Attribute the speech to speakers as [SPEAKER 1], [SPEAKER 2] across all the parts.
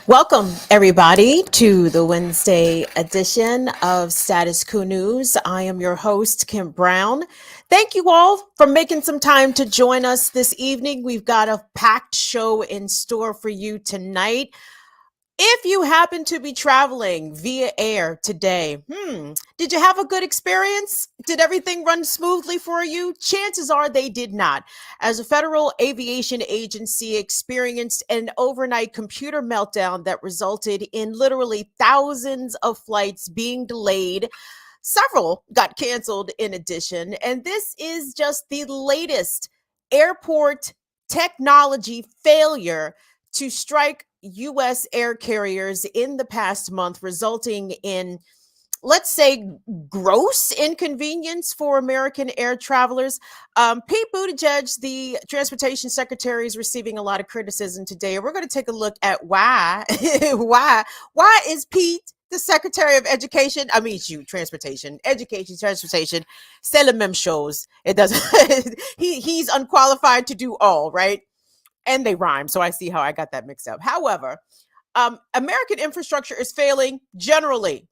[SPEAKER 1] Welcome, everybody, to the Wednesday edition of Status Coup News. I am your host, Kim Brown. Thank you all for making some time to join us this evening. We've got a packed show in store for you tonight. If you happen to be traveling via air today, did you have a good experience? Did everything run smoothly for you? Chances are they did not, as a federal aviation agency experienced an overnight computer meltdown that resulted in literally thousands of flights being delayed. Several got canceled in addition, and this is just the latest airport technology failure to strike U.S. air carriers in the past month, resulting in, let's say, gross inconvenience for American air travelers. Pete Buttigieg, the transportation secretary, is receiving a lot of criticism today. We're going to take a look at why. Why is Pete, the Secretary of Education, transportation, education, transportation, selling them shows? It doesn't. He's unqualified to do all, right? And they rhyme. So I see how I got that mixed up. However, American infrastructure is failing generally.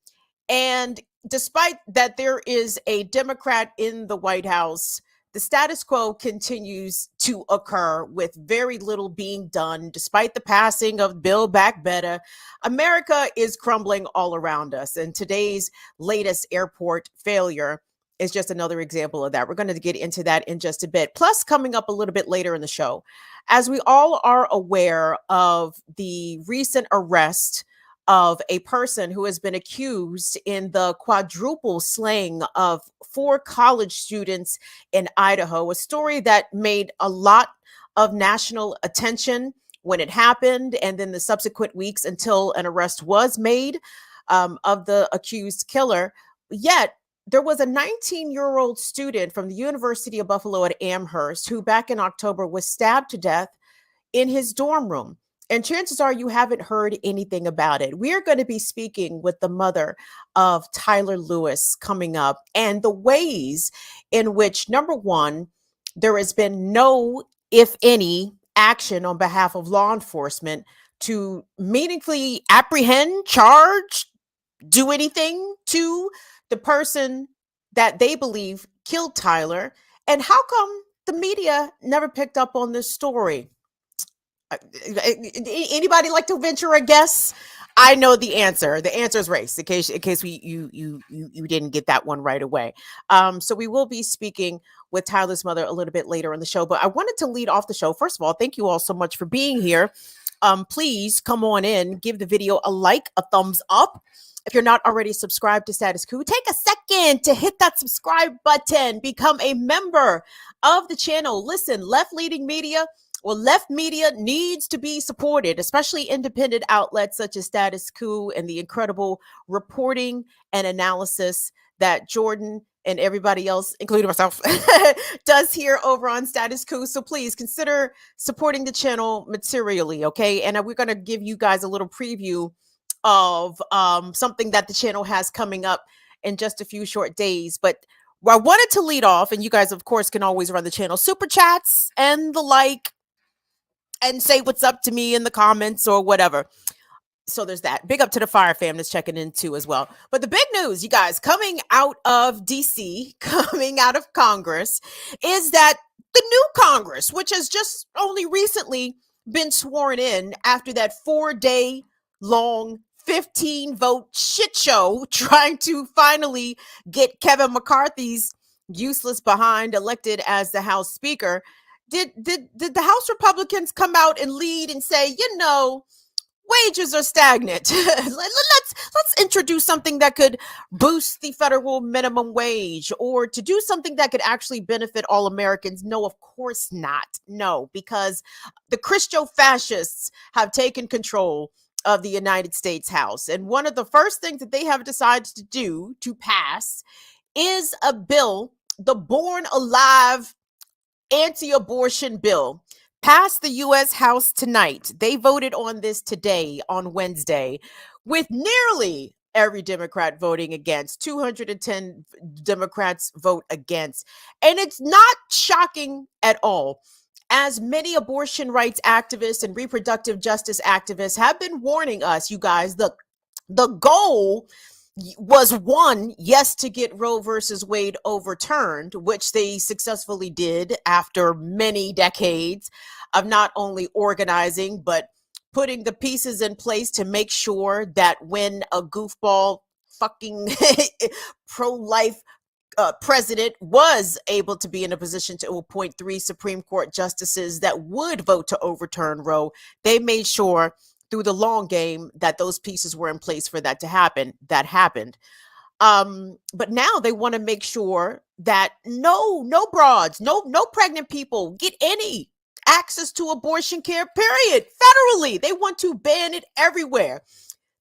[SPEAKER 1] And despite that, there is a Democrat in the White House. The status quo continues to occur with very little being done, despite the passing of Build Back Better. America is crumbling all around us. And today's latest airport failure is just another example of that. We're going to get into that in just a bit. Plus, coming up a little bit later in the show, as we all are aware of the recent arrest of a person who has been accused in the quadruple slaying of 4 college students in Idaho, a story that made a lot of national attention when it happened, and then the subsequent weeks until an arrest was made of the accused killer. Yet, there was a 19-year-old student from the University of Buffalo at Amherst who back in October was stabbed to death in his dorm room. And chances are you haven't heard anything about it. We are going to be speaking with the mother of Tyler Lewis coming up, and the ways in which, number one, there has been no, if any, action on behalf of law enforcement to meaningfully apprehend, charge, do anything to the person that they believe killed Tyler. And how come the media never picked up on this story? Anybody like to venture a guess? I know the answer. The answer is race. In case you didn't get that one right away. So we will be speaking with Tyler's mother a little bit later in the show. But I wanted to lead off the show. First of all, thank you all so much for being here. Please come on in, give the video a like, a thumbs up. If you're not already subscribed to Status Coup, take a second to hit that subscribe button. Become a member of the channel. Listen, left media needs to be supported, especially independent outlets such as Status Coup and the incredible reporting and analysis that Jordan and everybody else, including myself, does here over on Status Coup. So please consider supporting the channel materially, okay? And we're going to give you guys a little preview of something that the channel has coming up in just a few short days. But I wanted to lead off, and you guys, of course, can always run the channel super chats and the like, and say what's up to me in the comments or whatever. So there's that. Big up to the Fire fam that's checking in too as well. But the big news, you guys, coming out of DC, coming out of Congress, is that the new Congress, which has just only recently been sworn in after that 4-day long 15 vote shit show trying to finally get Kevin McCarthy's useless behind elected as the House Speaker. Did the House Republicans come out and lead and say, wages are stagnant? let's introduce something that could boost the federal minimum wage, or to do something that could actually benefit all Americans? No, of course not. No, because the Christo-fascists have taken control of the United States House. And one of the first things that they have decided to do, to pass, is a bill, the Born Alive anti-abortion bill, passed the U.S. House tonight. They voted on this today, on Wednesday, with nearly every Democrat voting against. 210 Democrats vote against. And it's not shocking at all. as many abortion rights activists and reproductive justice activists have been warning us, you guys, the goal was one, yes, to get Roe versus Wade overturned, which they successfully did after many decades of not only organizing, but putting the pieces in place to make sure that when a goofball fucking pro-life president was able to be in a position to appoint 3 Supreme Court justices that would vote to overturn Roe, they made sure through the long game that those pieces were in place for that to happen. That happened. But now they want to make sure that no broads, no pregnant people get any access to abortion care, period, federally. They want to ban it everywhere.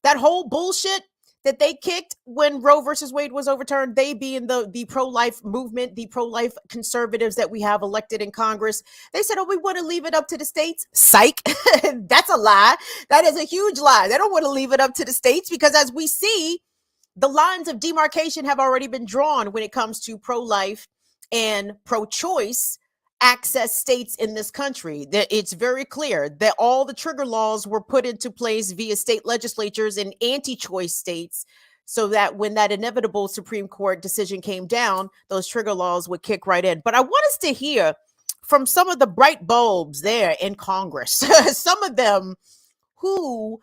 [SPEAKER 1] That whole bullshit that they kicked when Roe versus Wade was overturned, they being the pro-life movement, the pro-life conservatives that we have elected in Congress, they said, oh, we want to leave it up to the states. Psych. That's a lie. That is a huge lie. They don't want to leave it up to the states because as we see, the lines of demarcation have already been drawn when it comes to pro-life and pro-choice access states in this country. It's very clear that all the trigger laws were put into place via state legislatures in anti-choice states so that when that inevitable Supreme Court decision came down, those trigger laws would kick right in. But I want us to hear from some of the bright bulbs there in Congress, some of them who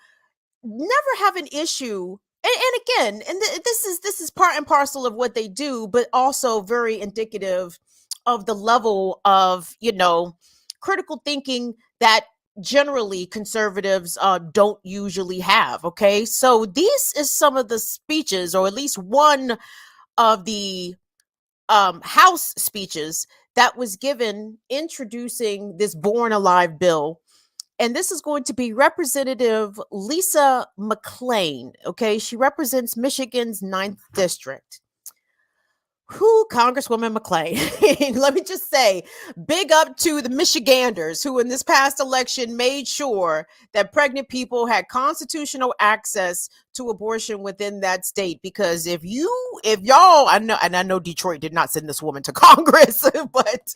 [SPEAKER 1] never have an issue. And again, this is part and parcel of what they do, but also very indicative of the level of, critical thinking that generally conservatives don't usually have. Okay, so this is some of the speeches, or at least one of the House speeches that was given introducing this Born Alive bill. And this is going to be Representative Lisa McLean. Okay, she represents Michigan's 9th district. Who, Congresswoman McLean? Let me just say, big up to the Michiganders who in this past election made sure that pregnant people had constitutional access to abortion within that state. Because if y'all, I know Detroit did not send this woman to Congress, but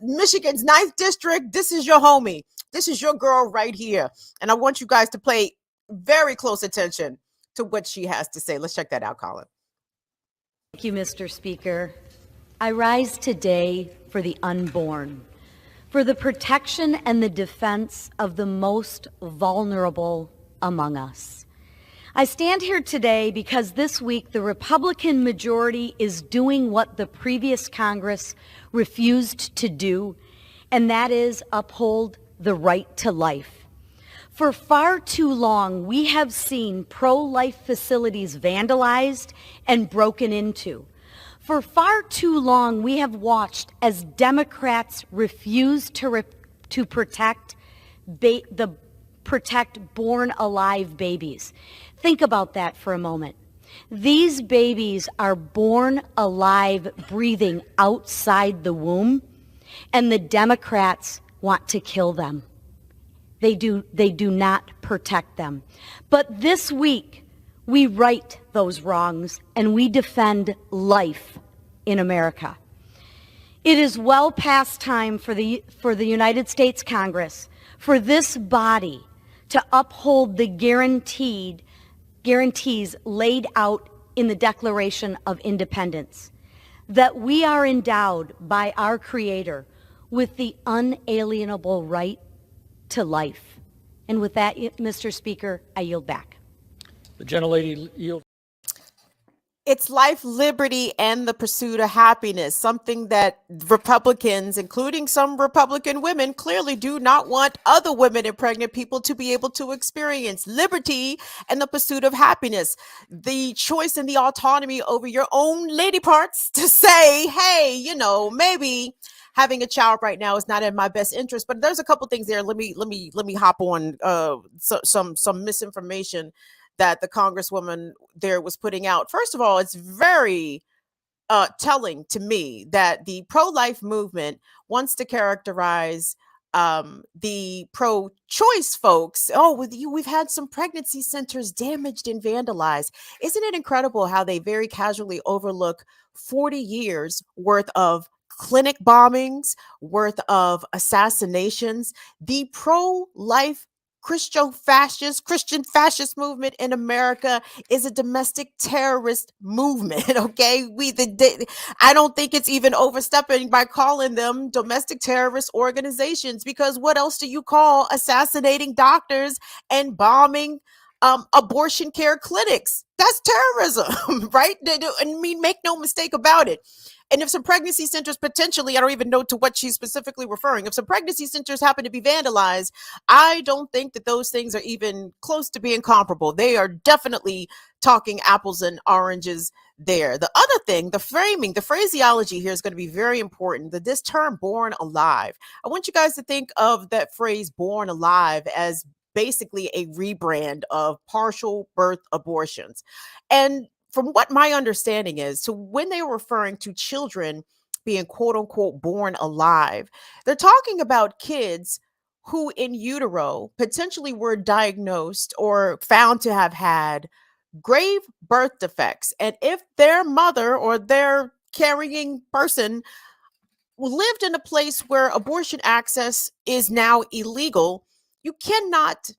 [SPEAKER 1] Michigan's 9th district, this is your homie. This is your girl right here. And I want you guys to pay very close attention to what she has to say. Let's check that out, Colin.
[SPEAKER 2] Thank you, Mr. Speaker. I rise today for the unborn, for the protection and the defense of the most vulnerable among us. I stand here today because this week the Republican majority is doing what the previous Congress refused to do, and that is uphold the right to life. For far too long, we have seen pro-life facilities vandalized and broken into. For far too long, we have watched as Democrats refuse to protect born alive babies. Think about that for a moment. These babies are born alive, breathing outside the womb, and the Democrats want to kill them. They do not protect them. But this week, we right those wrongs and we defend life in America. It is well past time for the United States Congress, for this body to uphold the guarantees laid out in the Declaration of Independence, that we are endowed by our Creator with the unalienable right to life. And with that, Mr. Speaker, I yield back.
[SPEAKER 3] The gentlelady yields.
[SPEAKER 1] It's life, liberty, and the pursuit of happiness, something that Republicans, including some Republican women, clearly do not want other women and pregnant people to be able to experience. Liberty and the pursuit of happiness, the choice and the autonomy over your own lady parts to say, hey, maybe having a child right now is not in my best interest. But there's a couple things there. Let me hop on some misinformation that the Congresswoman there was putting out. First of all, it's very telling to me that the pro-life movement wants to characterize the pro-choice folks. Oh, we've had some pregnancy centers damaged and vandalized. Isn't it incredible how they very casually overlook 40 years worth of clinic bombings, worth of assassinations. The pro-life Christian fascist movement in America is a domestic terrorist movement. Okay, I don't think it's even overstepping by calling them domestic terrorist organizations, because what else do you call assassinating doctors and bombing abortion care clinics? That's terrorism, right? And make no mistake about it. And if some pregnancy centers potentially, I don't even know to what she's specifically referring, if some pregnancy centers happen to be vandalized, I don't think that those things are even close to being comparable. They are definitely talking apples and oranges there. The other thing, the framing, the phraseology here is going to be very important. This term born alive, I want you guys to think of that phrase born alive as basically a rebrand of partial birth abortions. And from what my understanding is, so when they were referring to children being quote unquote born alive, they're talking about kids who in utero potentially were diagnosed or found to have had grave birth defects. And if their mother or their carrying person lived in a place where abortion access is now illegal, you cannot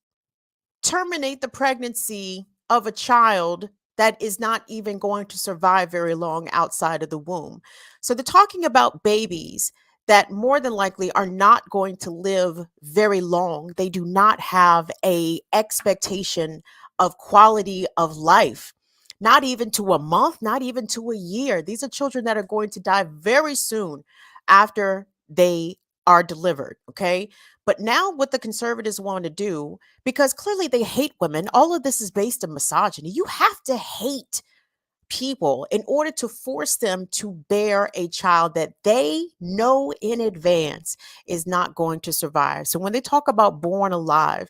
[SPEAKER 1] terminate the pregnancy of a child that is not even going to survive very long outside of the womb. So they're talking about babies that more than likely are not going to live very long. They do not have a expectation of quality of life, not even to a month, not even to a year. These are children that are going to die very soon after they are delivered, okay? But now what the conservatives want to do, because clearly they hate women, all of this is based on misogyny. You have to hate people in order to force them to bear a child that they know in advance is not going to survive. So when they talk about born alive,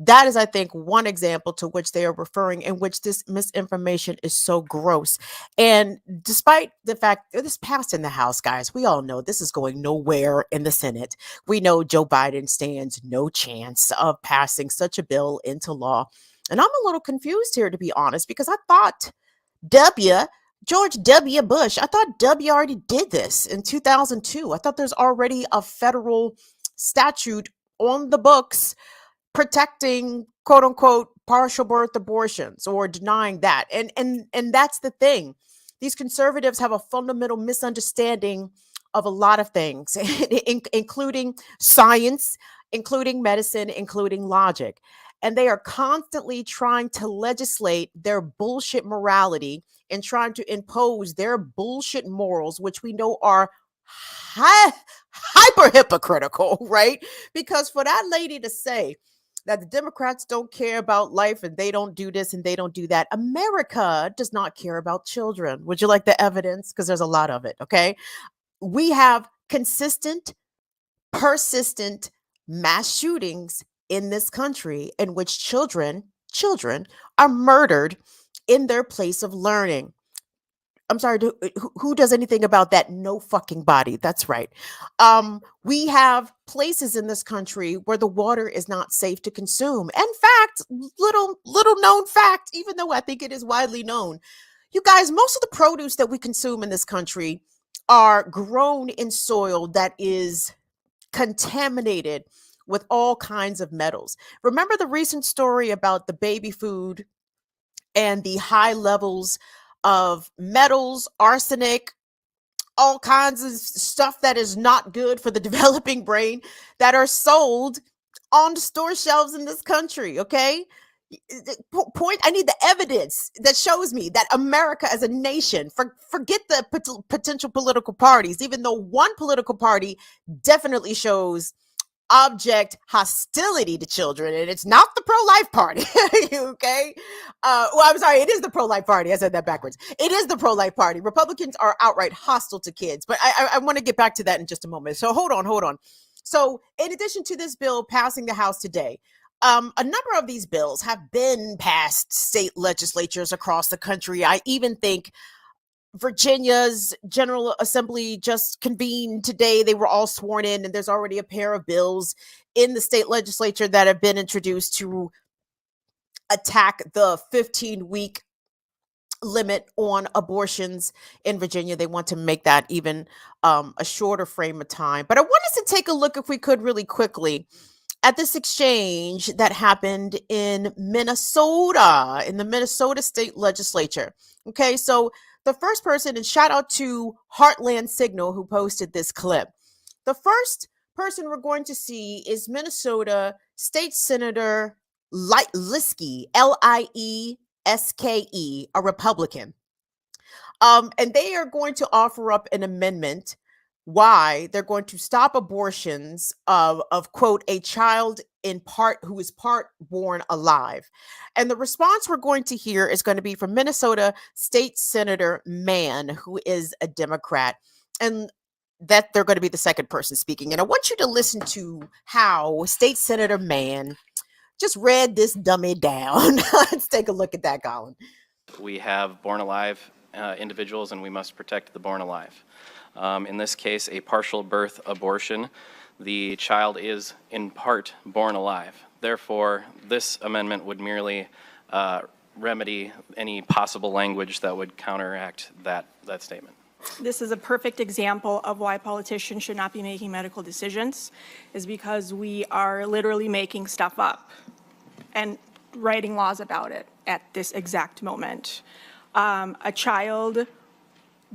[SPEAKER 1] that is, I think, one example to which they are referring, in which this misinformation is so gross. And despite the fact that this passed in the House, guys, we all know this is going nowhere in the Senate. We know Joe Biden stands no chance of passing such a bill into law. And I'm a little confused here, to be honest, because I thought George W. Bush, I thought W already did this in 2002. I thought there's already a federal statute on the books protecting quote unquote partial birth abortions or denying that. And that's the thing. These conservatives have a fundamental misunderstanding of a lot of things, including science, including medicine, including logic. And they are constantly trying to legislate their bullshit morality and trying to impose their bullshit morals, which we know are hyper hypocritical, right? Because for that lady to say that the Democrats don't care about life and they don't do this and they don't do that, America does not care about children. Would you like the evidence? Because there's a lot of it, okay? We have consistent, persistent mass shootings in this country in which children are murdered in their place of learning. I'm sorry, who does anything about that? No fucking body. That's right. We have places in this country where the water is not safe to consume. In fact, little known fact, even though I think it is widely known, you guys, most of the produce that we consume in this country are grown in soil that is contaminated with all kinds of metals. Remember the recent story about the baby food and the high levels of metals, arsenic, all kinds of stuff that is not good for the developing brain that are sold on the store shelves in this country, okay? Point, I need the evidence that shows me that America as a nation, forget the potential political parties, even though one political party definitely shows object hostility to children, and it's not the pro-life party. Okay, well, I'm sorry, it is the pro-life party. I said that backwards. It is the pro-life party. Republicans are outright hostile to kids, but I want to get back to that in just a moment. So hold on. So in addition to this bill passing the House today, a number of these bills have been passed state legislatures across the country. I even think Virginia's General Assembly just convened today. They were all sworn in, and there's already a pair of bills in the state legislature that have been introduced to attack the 15-week limit on abortions in Virginia. They want to make that even a shorter frame of time. But I want us to take a look, if we could, really quickly at this exchange that happened in Minnesota, in the Minnesota state legislature. Okay, so the first person, and shout out to Heartland Signal who posted this clip. The first person we're going to see is Minnesota State Senator Liske, Lieske, a Republican. And they are going to offer up an amendment why they're going to stop abortions of quote, a child in part who is part born alive. And the response we're going to hear is going to be from Minnesota State Senator Mann, who is a Democrat. And that they're going to be the second person speaking. And I want you to listen to how State Senator Mann just read this dummy down. Let's take a look at that, Colin.
[SPEAKER 4] We have born alive individuals, and we must protect the born alive. In this case, a partial birth abortion, the child is in part born alive. Therefore, this amendment would merely remedy any possible language that would counteract that statement.
[SPEAKER 5] This is a perfect example of why politicians should not be making medical decisions, is because we are literally making stuff up and writing laws about it at this exact moment. A child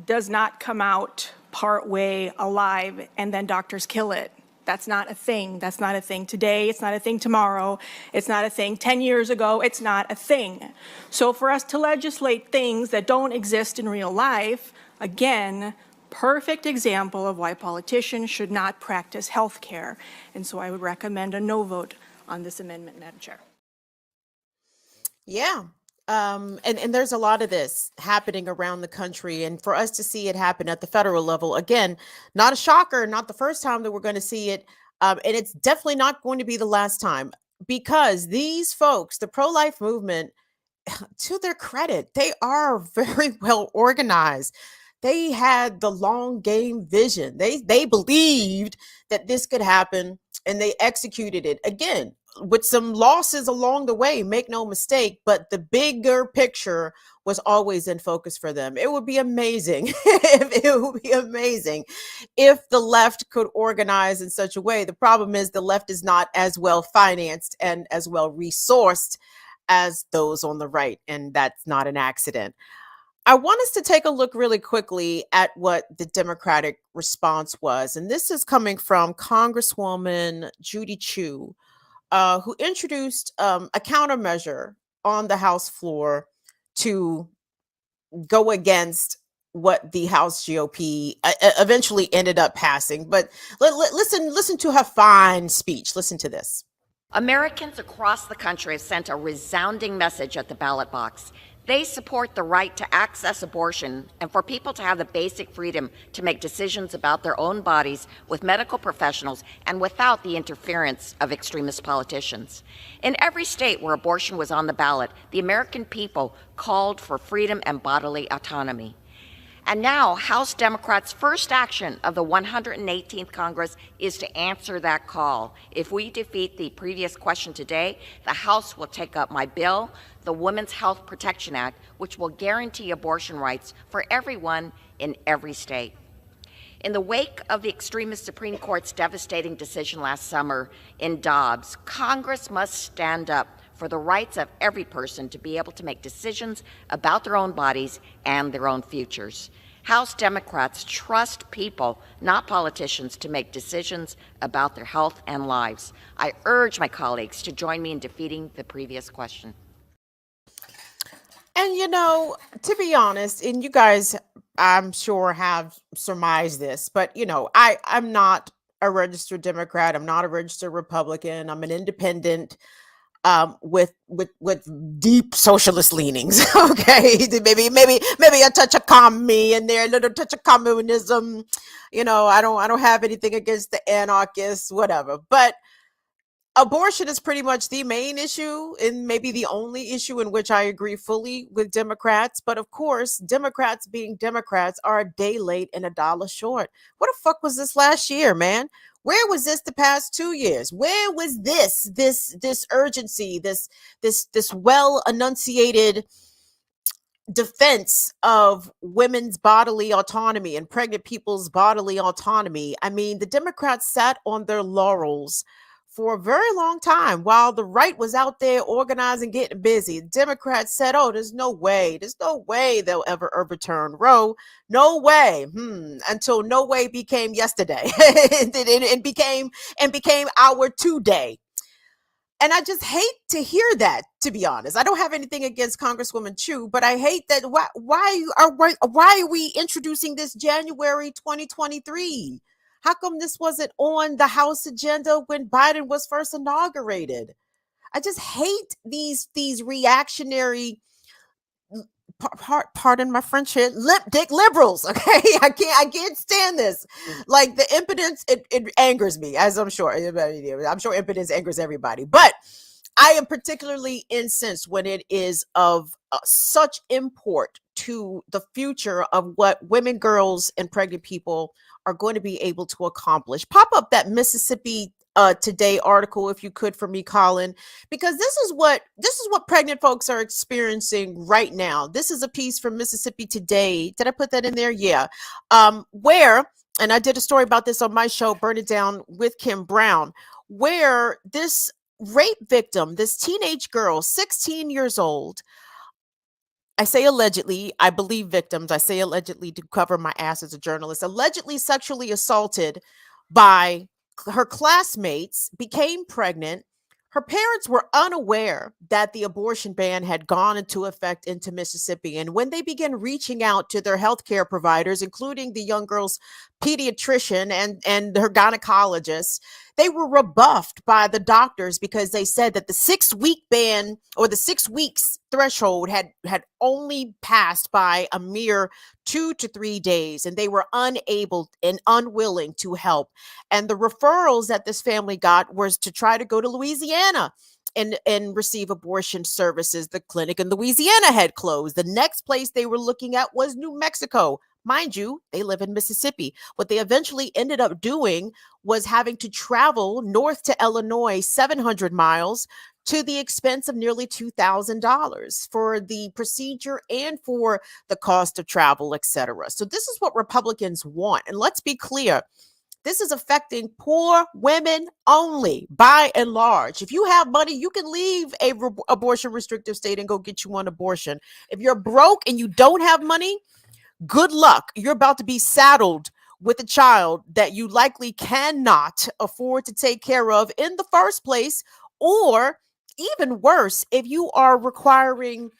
[SPEAKER 5] does not come out partway alive and then doctors kill it. That's not a thing. That's not a thing today. It's not a thing tomorrow. It's not a thing 10 years ago. It's not a thing. So for us to legislate things that don't exist in real life, again, perfect example of why politicians should not practice health care. And so I would recommend a no vote on this amendment, Madam Chair.
[SPEAKER 1] Yeah. And there's a lot of this happening around the country, and for us to see it happen at the federal level, again, not a shocker, not the first time that we're going to see it. And it's definitely not going to be the last time, because these folks, the pro-life movement, to their credit, they are very well organized. They had the long game vision. They believed that this could happen, and they executed it, again, with some losses along the way, make no mistake, but the bigger picture was always in focus for them. It would be amazing if the left could organize in such a way. The problem is the left is not as well financed and as well resourced as those on the right, and that's not an accident. I want us to take a look really quickly at what the Democratic response was, and this is coming from Congresswoman Judy Chu, who introduced a countermeasure on the House floor to go against what the House GOP eventually ended up passing. But listen to her fine speech. Listen to this.
[SPEAKER 6] Americans across the country have sent a resounding message at the ballot box. They support the right to access abortion and for people to have the basic freedom to make decisions about their own bodies with medical professionals and without the interference of extremist politicians. In every state where abortion was on the ballot, the American people called for freedom and bodily autonomy. And now, House Democrats' first action of the 118th Congress is to answer that call. If we defeat the previous question today, the House will take up my bill, the Women's Health Protection Act, which will guarantee abortion rights for everyone in every state. In the wake of the extremist Supreme Court's devastating decision last summer in Dobbs, Congress must stand up for the rights of every person to be able to make decisions about their own bodies and their own futures. House Democrats trust people, not politicians, to make decisions about their health and lives. I urge my colleagues to join me in defeating the previous question.
[SPEAKER 1] And, you know, to be honest, and you guys, I'm sure, have surmised this, but, you know, I'm not a registered Democrat. I'm not a registered Republican. I'm an independent with deep socialist leanings. Okay, maybe a touch of commie in there, a little touch of communism. You know, I don't have anything against the anarchists, whatever. But abortion is pretty much the main issue, and maybe the only issue in which I agree fully with Democrats. But of course, Democrats being Democrats are a day late and a dollar short. What the fuck was this last year, man? Where was this the past 2 years? Where was this urgency, this well enunciated defense of women's bodily autonomy and pregnant people's bodily autonomy. I mean, the Democrats sat on their laurels for a very long time while the right was out there organizing, getting busy. The Democrats said, oh, there's no way they'll ever overturn Roe. No way. Until no way became yesterday and became our today. And I just hate to hear that, to be honest. I don't have anything against Congresswoman Chu, but I hate that. Why are we introducing this January 2023? How come this wasn't on the House agenda when Biden was first inaugurated? I just hate these reactionary, pardon my French here, limp dick liberals. Okay, I can't stand this. Like, the impotence, it angers me, as I'm sure impotence angers everybody. But I am particularly incensed when it is of such import to the future of what women, girls, and pregnant people are going to be able to accomplish. Pop up that Mississippi Today article, if you could, for me, Colin, because this is what pregnant folks are experiencing right now. This is a piece from Mississippi Today. Did I put that in there? Yeah. Where, and I did a story about this on my show, Burn It Down with Kim Brown, where this rape victim, this teenage girl, 16 years old, I say allegedly, I believe victims, I say allegedly to cover my ass as a journalist, allegedly sexually assaulted by her classmates, became pregnant. Her parents were unaware that the abortion ban had gone into effect into Mississippi. And when they began reaching out to their healthcare providers, including the young girl's pediatrician and her gynecologist, they were rebuffed by the doctors because they said that the 6-week ban, or the 6 weeks threshold, had only passed by a mere 2 to 3 days, and they were unable and unwilling to help. And the referrals that this family got was to try to go to Louisiana and receive abortion services. The clinic in Louisiana had closed. The next place they were looking at was New Mexico. Mind you, they live in Mississippi. What they eventually ended up doing was having to travel north to Illinois 700 miles to the expense of nearly $2,000 for the procedure and for the cost of travel, etc. So this is what Republicans want. And let's be clear, this is affecting poor women only, by and large. If you have money, you can leave a abortion restrictive state and go get you an abortion. If you're broke and you don't have money, good luck. You're about to be saddled with a child that you likely cannot afford to take care of in the first place, or even worse, if you are requiring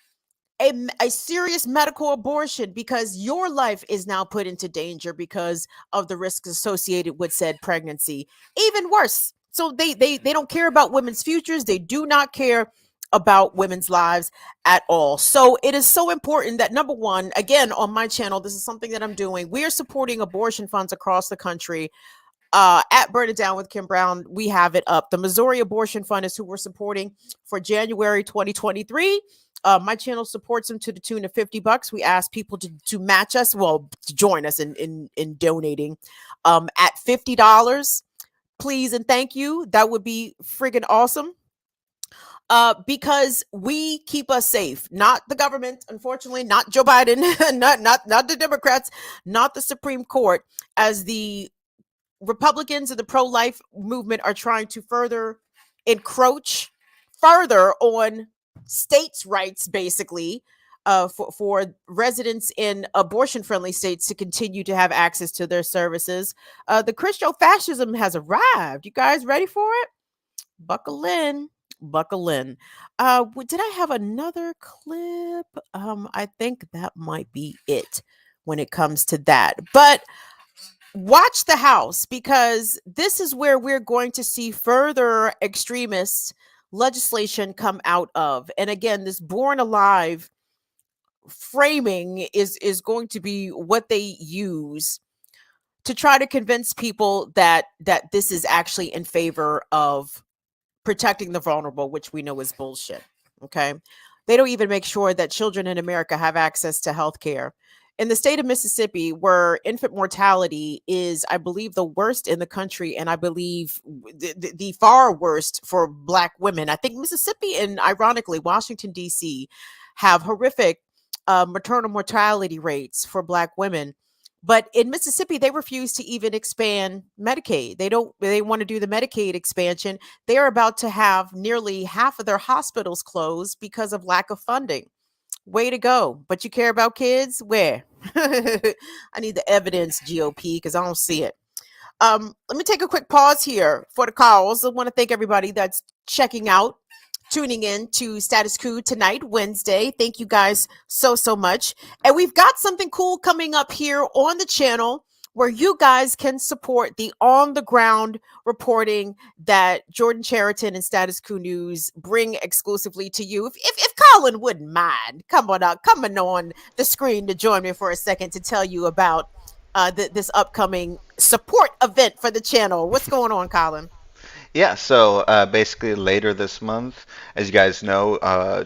[SPEAKER 1] a serious medical abortion because your life is now put into danger because of the risks associated with said pregnancy. Even worse. So they don't care about women's futures. They do not care about women's lives at all. So it is so important that, number one, again, on my channel, this is something that I'm doing. We are supporting abortion funds across the country. At Burn It Down with Kim Brown, we have it up. The Missouri Abortion Fund is who we're supporting for January 2023. My channel supports them to the tune of $50. We ask people to match us, well, to join us in donating at $50. Please and thank you. That would be friggin' awesome. Because we keep us safe, not the government, unfortunately, not Joe Biden, not the Democrats, not the Supreme Court, as the Republicans and the pro-life movement are trying to further encroach further on states' rights, basically, for residents in abortion-friendly states to continue to have access to their services. The Christo-fascism has arrived. You guys ready for it? Buckle in. Did I have another clip? I think that might be it when it comes to that. But watch the House, because this is where we're going to see further extremist legislation come out of. And again, this born alive framing is going to be what they use to try to convince people that this is actually in favor of protecting the vulnerable, which we know is bullshit. Okay. They don't even make sure that children in America have access to health care. In the state of Mississippi, where infant mortality is, I believe, the worst in the country, and I believe the far worst for Black women. I think Mississippi and, ironically, Washington, D.C. have horrific maternal mortality rates for Black women. But in Mississippi, they refuse to even expand Medicaid. They want to do the Medicaid expansion. They're about to have nearly half of their hospitals closed because of lack of funding. Way to go. But you care about kids? Where? I need the evidence, GOP, because I don't see it. Let me take a quick pause here for the calls. I want to thank everybody that's checking out, tuning in to Status Coup tonight, Wednesday. Thank you guys so much. And we've got something cool coming up here on the channel where you guys can support the on-the-ground reporting that Jordan Chariton and Status Coup News bring exclusively to you. If Colin wouldn't mind, coming on the screen to join me for a second to tell you about this upcoming support event for the channel. What's going on, Colin?
[SPEAKER 7] Yeah, so basically later this month, as you guys know,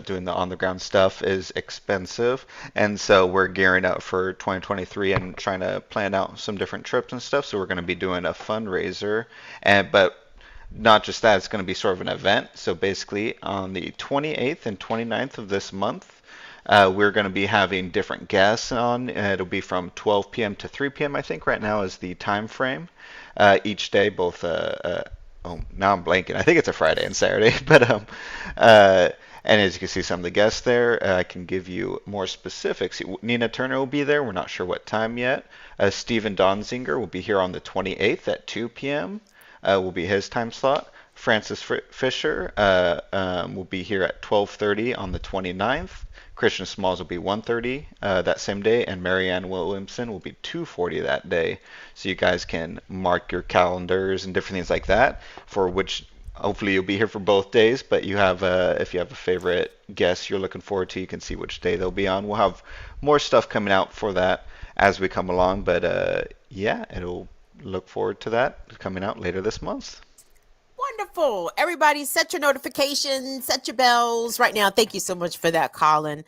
[SPEAKER 7] doing the on-the-ground stuff is expensive, and so we're gearing up for 2023 and trying to plan out some different trips and stuff. So we're going to be doing a fundraiser, but not just that, it's going to be sort of an event. So basically on the 28th and 29th of this month, we're going to be having different guests on. It'll be from 12 p.m. to 3 p.m. I think right now is the time frame. Each day, both oh, now I'm blanking. I think it's a Friday and Saturday, but and as you can see some of the guests there, I can give you more specifics. Nina Turner will be there. We're not sure what time yet. Steven Donziger will be here on the 28th at 2 p.m. Will be his time slot. Francis Fisher will be here at 12:30 on the 29th. Christian Smalls will be 1:30 that same day, and Marianne Williamson will be 2:40 that day. So you guys can mark your calendars and different things like that, for which hopefully you'll be here for both days. But you have, if you have a favorite guest you're looking forward to, you can see which day they'll be on. We'll have more stuff coming out for that as we come along. But yeah, it'll look forward to that coming out later this month.
[SPEAKER 1] Wonderful. Everybody set your notifications, set your bells right now. Thank you so much for that, Colin.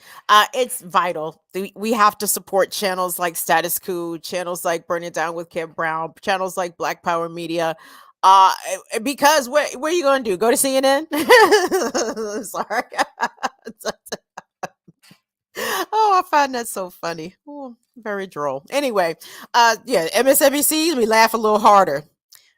[SPEAKER 1] It's vital. We have to support channels like Status Coup, channels like Burn It Down with Kim Brown, channels like Black Power Media. Because what are you going to do? Go to CNN? Sorry. Oh, I find that so funny. Oh, very droll. Anyway, yeah, MSNBC, we laugh a little harder.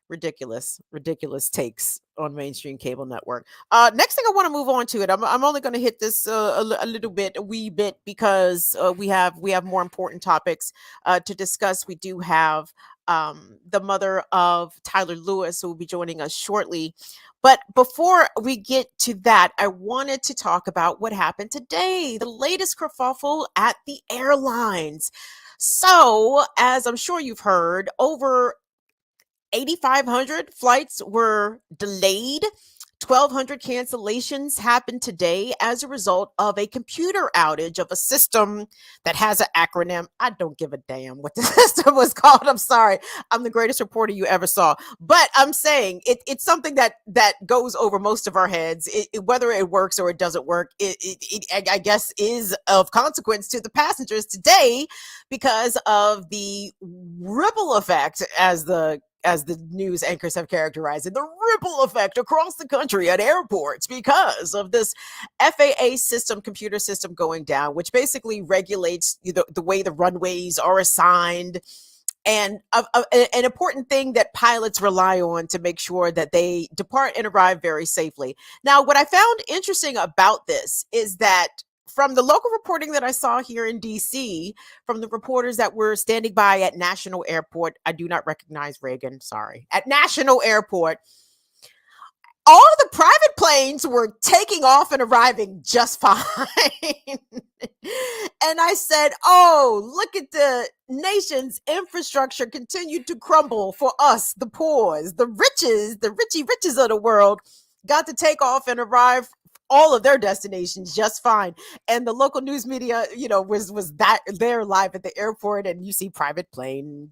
[SPEAKER 1] Ridiculous takes on mainstream cable network. Next thing I want to move on to it. I'm only going to hit this a wee bit, because we have more important topics to discuss. We do have the mother of Tyler Lewis, who will be joining us shortly. But before we get to that, I wanted to talk about what happened today, the latest kerfuffle at the airlines. So, as I'm sure you've heard, over 8,500 flights were delayed. 1,200 cancellations happened today as a result of a computer outage of a system that has an acronym. I don't give a damn what the system was called. I'm sorry. I'm the greatest reporter you ever saw. But I'm saying it's something that goes over most of our heads. Whether it works or it doesn't work, I guess is of consequence to the passengers today because of the ripple effect, as the news anchors have characterized it, the ripple effect across the country at airports because of this FAA system, computer system going down, which basically regulates the way the runways are assigned, and an important thing that pilots rely on to make sure that they depart and arrive very safely. Now, what I found interesting about this is that from the local reporting that I saw here in DC, from the reporters that were standing by at National Airport, I do not recognize Reagan, sorry, at National Airport, all of the private planes were taking off and arriving just fine. And I said, oh, look at the nation's infrastructure continue to crumble for us, the poors, the riches of the world got to take off and arrive all of their destinations just fine. And the local news media, was that there live at the airport, and you see private plane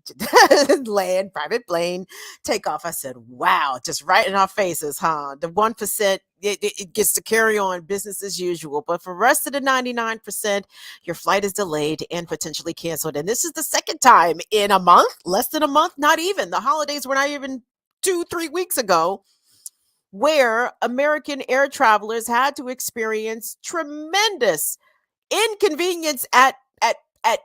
[SPEAKER 1] land, private plane take off. I said, wow, just right in our faces, huh? The 1%, it gets to carry on business as usual. But for the rest of the 99%, your flight is delayed and potentially canceled. And this is the second time in a month, less than a month, not even. The holidays were not even 2-3 weeks ago, where American air travelers had to experience tremendous inconvenience at at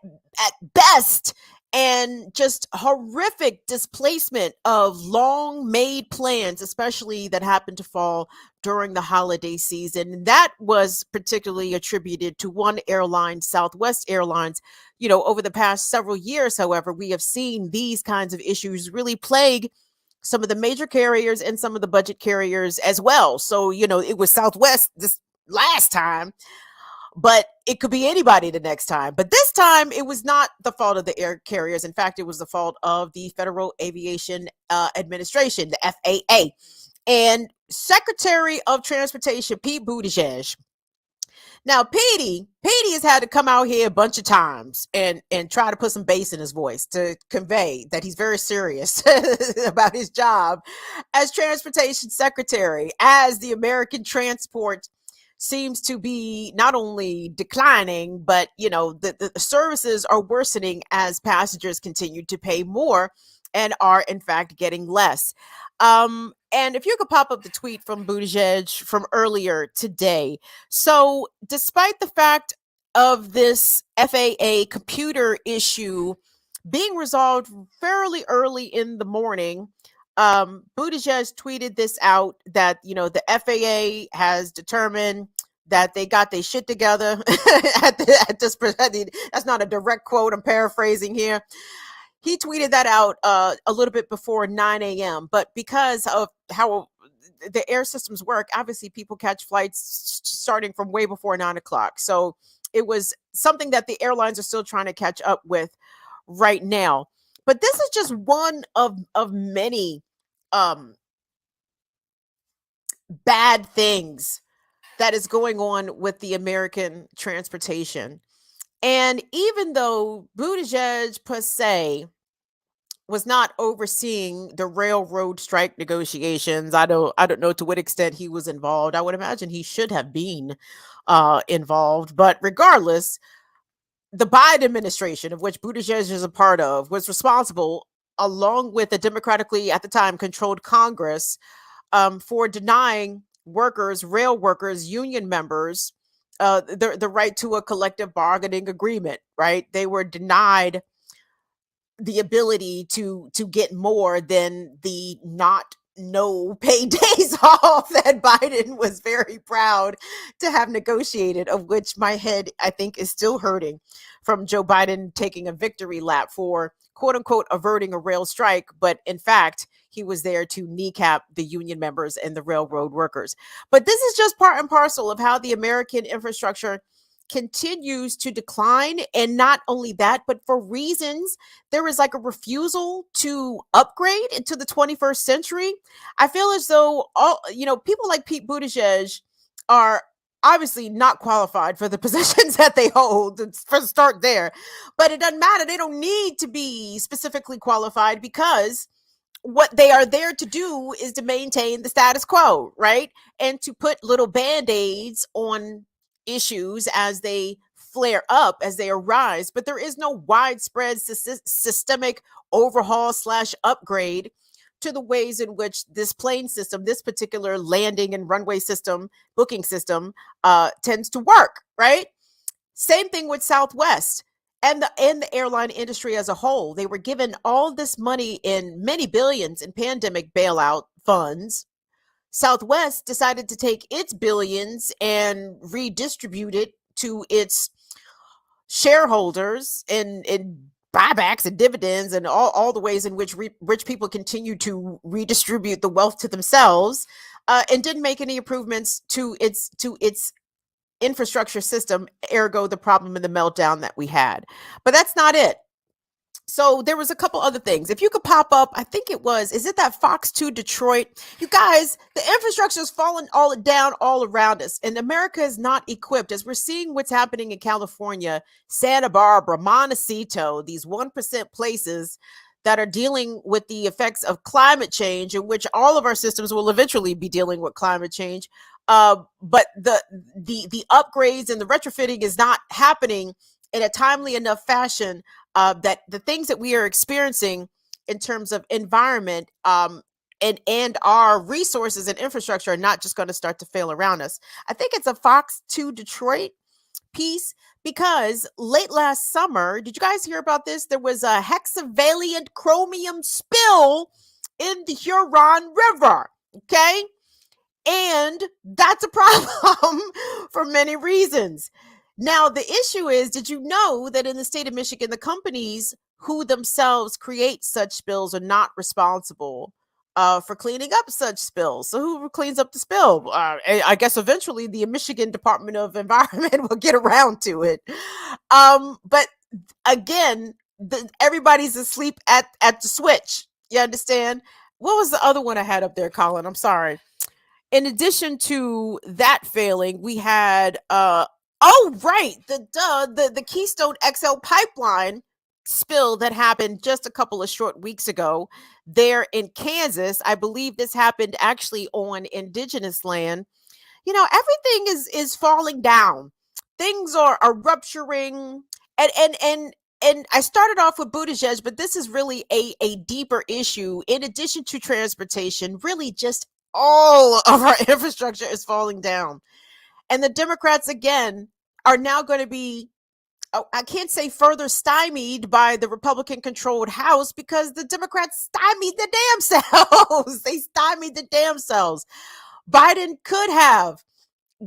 [SPEAKER 1] best, and just horrific displacement of long made plans, especially that happened to fall during the holiday season. And that was particularly attributed to one airline, Southwest Airlines. Over the past several years, however, we have seen these kinds of issues really plague some of the major carriers and some of the budget carriers as well. So, it was Southwest this last time, but it could be anybody the next time. But this time, it was not the fault of the air carriers. In fact, it was the fault of the Federal Aviation Administration, the FAA. And Secretary of Transportation, Pete Buttigieg. Now, Petey has had to come out here a bunch of times and try to put some bass in his voice to convey that he's very serious about his job as transportation secretary, as the American transport seems to be not only declining, but the services are worsening as passengers continue to pay more and are in fact getting less. And if you could pop up the tweet from Buttigieg from earlier today. So despite the fact of this FAA computer issue being resolved fairly early in the morning, Buttigieg tweeted this out, that, the FAA has determined that they got their shit together at this. That's not a direct quote. I'm paraphrasing here. He tweeted that out a little bit before 9 a.m. But because of how the air systems work, obviously people catch flights starting from way before 9 o'clock. So it was something that the airlines are still trying to catch up with right now. But this is just one of many bad things that is going on with the American transportation. And even though Buttigieg per se was not overseeing the railroad strike negotiations, I don't know to what extent he was involved. I would imagine he should have been involved. But regardless, the Biden administration, of which Buttigieg is a part of, was responsible, along with the democratically at the time controlled Congress, for denying rail workers, union members, the right to a collective bargaining agreement. Right? They were denied the ability to get more than the no pay days off that Biden was very proud to have negotiated, of which my head, I think, is still hurting from Joe Biden taking a victory lap for, quote unquote, averting a rail strike. But in fact, he was there to kneecap the union members and the railroad workers. But this is just part and parcel of how the American infrastructure continues to decline. And not only that, but for reasons, there is like a refusal to upgrade into the 21st century. I feel as though people like Pete Buttigieg are obviously not qualified for the positions that they hold, for the start there. But it doesn't matter. They don't need to be specifically qualified, because what they are there to do is to maintain the status quo, right? And to put little band-aids on issues as they flare up, as they arise. But there is no widespread systemic overhaul / upgrade to the ways in which this plane system, this particular landing and runway system, booking system, tends to work, right? Same thing with Southwest and the airline industry as a whole. They were given all this money, in many billions, in pandemic bailout funds. Southwest decided to take its billions and redistribute it to its shareholders in buybacks and dividends, and all the ways in which rich people continue to redistribute the wealth to themselves, and didn't make any improvements to its infrastructure system, ergo the problem and the meltdown that we had. But that's not it. So there was a couple other things. If you could pop up, I think is it that Fox 2 Detroit? You guys, the infrastructure is falling down all around us, and America is not equipped. As we're seeing what's happening in California, Santa Barbara, Montecito, these 1% places that are dealing with the effects of climate change, in which all of our systems will eventually be dealing with climate change. But the upgrades and the retrofitting is not happening in a timely enough fashion, that the things that we are experiencing in terms of environment, and our resources and infrastructure are not just going to start to fail around us. I think it's a Fox 2 Detroit piece because late last summer, did you guys hear about this? There was a hexavalent chromium spill in the Huron River. Okay. And that's a problem for many reasons. Now, the issue is, did you know that in the state of Michigan, the companies who themselves create such spills are not responsible for cleaning up such spills? So who cleans up the spill? I guess eventually the Michigan Department of Environment will get around to it. But again, everybody's asleep at the switch. You understand? What was the other one I had up there, Colin? I'm sorry. In addition to that failing, we had the Keystone XL pipeline spill that happened just a couple of short weeks ago there in Kansas. I believe this happened actually on indigenous land. You know, everything is falling down. Things are rupturing, and I started off with Buttigieg, but this is really a deeper issue. In addition to transportation, really just all of our infrastructure is falling down. And the Democrats, again, are now going to be, I can't say further stymied by the Republican controlled House because the Democrats stymied the damn selves. They stymied the damn selves. Biden could have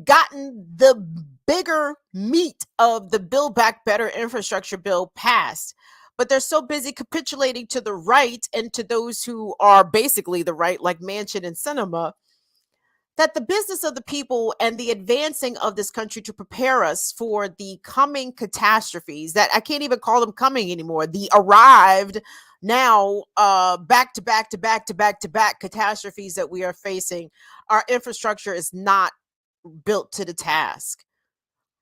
[SPEAKER 1] gotten the bigger meat of the Build Back Better infrastructure bill passed. But they're so busy capitulating to the right and to those who are basically the right, like Manchin and Sinema, that the business of the people and the advancing of this country to prepare us for the coming catastrophes that I can't even call them coming anymore. The arrived now back to back catastrophes that we are facing. Our infrastructure is not built to the task.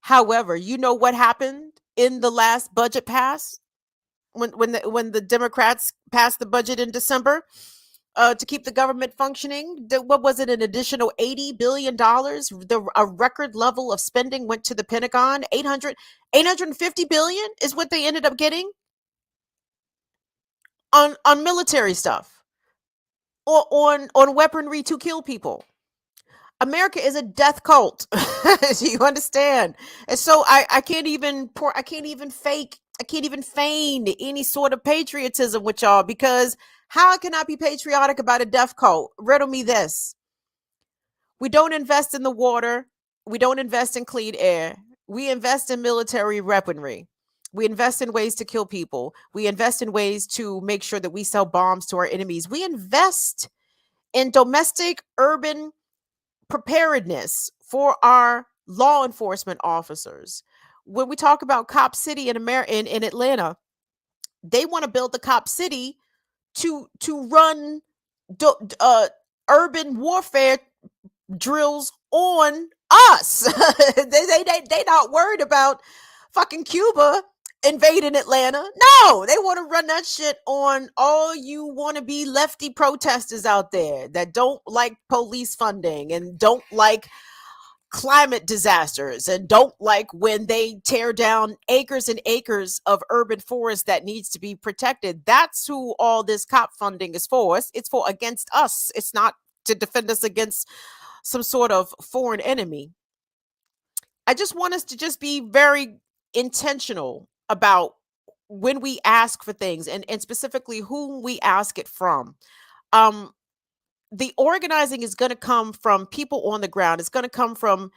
[SPEAKER 1] However, you know what happened in the last budget pass when the Democrats passed the budget in December? To keep the government functioning, what was it? An additional $80 billion. A record level of spending went to the Pentagon. 850 billion is what they ended up getting on military stuff or on weaponry to kill people. America is a death cult. Do you understand? And so I can't even feign any sort of patriotism with y'all, because how can I be patriotic about a death cult? Riddle me this. We don't invest in the water. We don't invest in clean air. We invest in military weaponry. We invest in ways to kill people. We invest in ways to make sure that we sell bombs to our enemies. We invest in domestic urban preparedness for our law enforcement officers. When we talk about Cop City in Atlanta, they want to build the Cop City to run urban warfare drills on us. they not worried about fucking Cuba invading Atlanta. No, they want to run that shit on all you want to be lefty protesters out there that don't like police funding and don't like climate disasters and don't like when they tear down acres and acres of urban forest that needs to be protected. That's who all this cop funding is for. It's for against us. It's not to defend us against some sort of foreign enemy. I just want us to just be very intentional about when we ask for things, and specifically whom we ask it from. The organizing is going to come from people on the ground. It's going to come from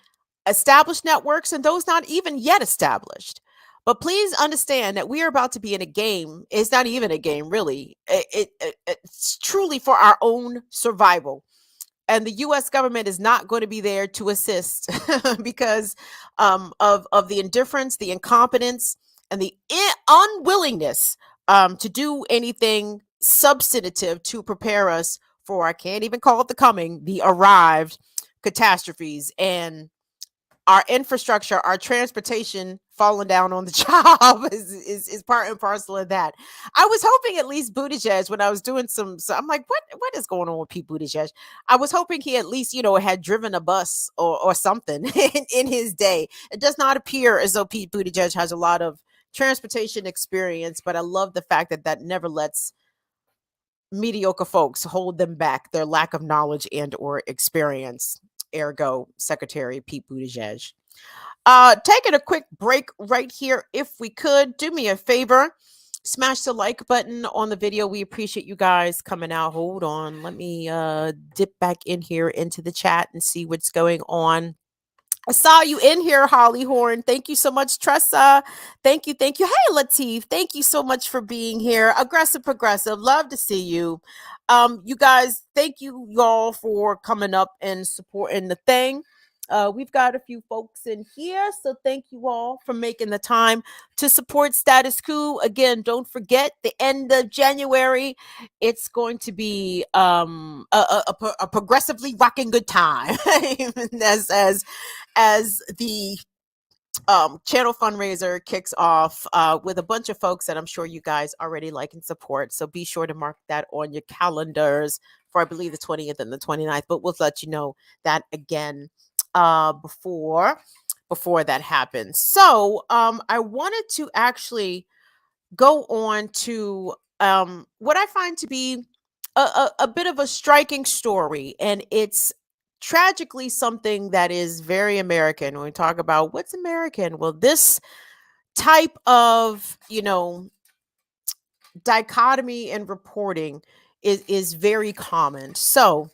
[SPEAKER 1] established networks and those not even yet established. But please understand that we are about to be in a game. It's not even a game, really. It's truly for our own survival. And the U.S. government is not going to be there to assist because of the indifference, the incompetence, and the unwillingness to do anything substantive to prepare us for, I can't even call it the coming, the arrived catastrophes. And our infrastructure, our transportation falling down on the job is part and parcel of that. I was hoping at least Buttigieg, when I was doing so I'm like, what is going on with Pete Buttigieg? I was hoping he at least, had driven a bus or something in his day. It does not appear as though Pete Buttigieg has a lot of transportation experience, but I love the fact that never lets mediocre folks hold them back, their lack of knowledge and or experience. Ergo, Secretary Pete Buttigieg. Taking a quick break right here. If we could, do me a favor, smash the like button on the video. We appreciate you guys coming out. Hold on. Let me dip back in here into the chat and see what's going on. I saw you in here, Holly Horn. Thank you so much, Tressa. Thank you. Thank you. Hey, Latif. Thank you so much for being here. Aggressive Progressive. Love to see you. You guys, thank you y'all for coming up and supporting the thing. We've got a few folks in here, so thank you all for making the time to support Status Coup. Again, don't forget the end of January. It's going to be a progressively rocking good time as the channel fundraiser kicks off with a bunch of folks that I'm sure you guys already like and support. So be sure to mark that on your calendars for, I believe, the 20th and the 29th. But we'll let you know that again before that happens. So I wanted to actually go on to what I find to be a bit of a striking story, and it's tragically something that is very American. When we talk about what's American, well, this type of dichotomy in reporting is very common. So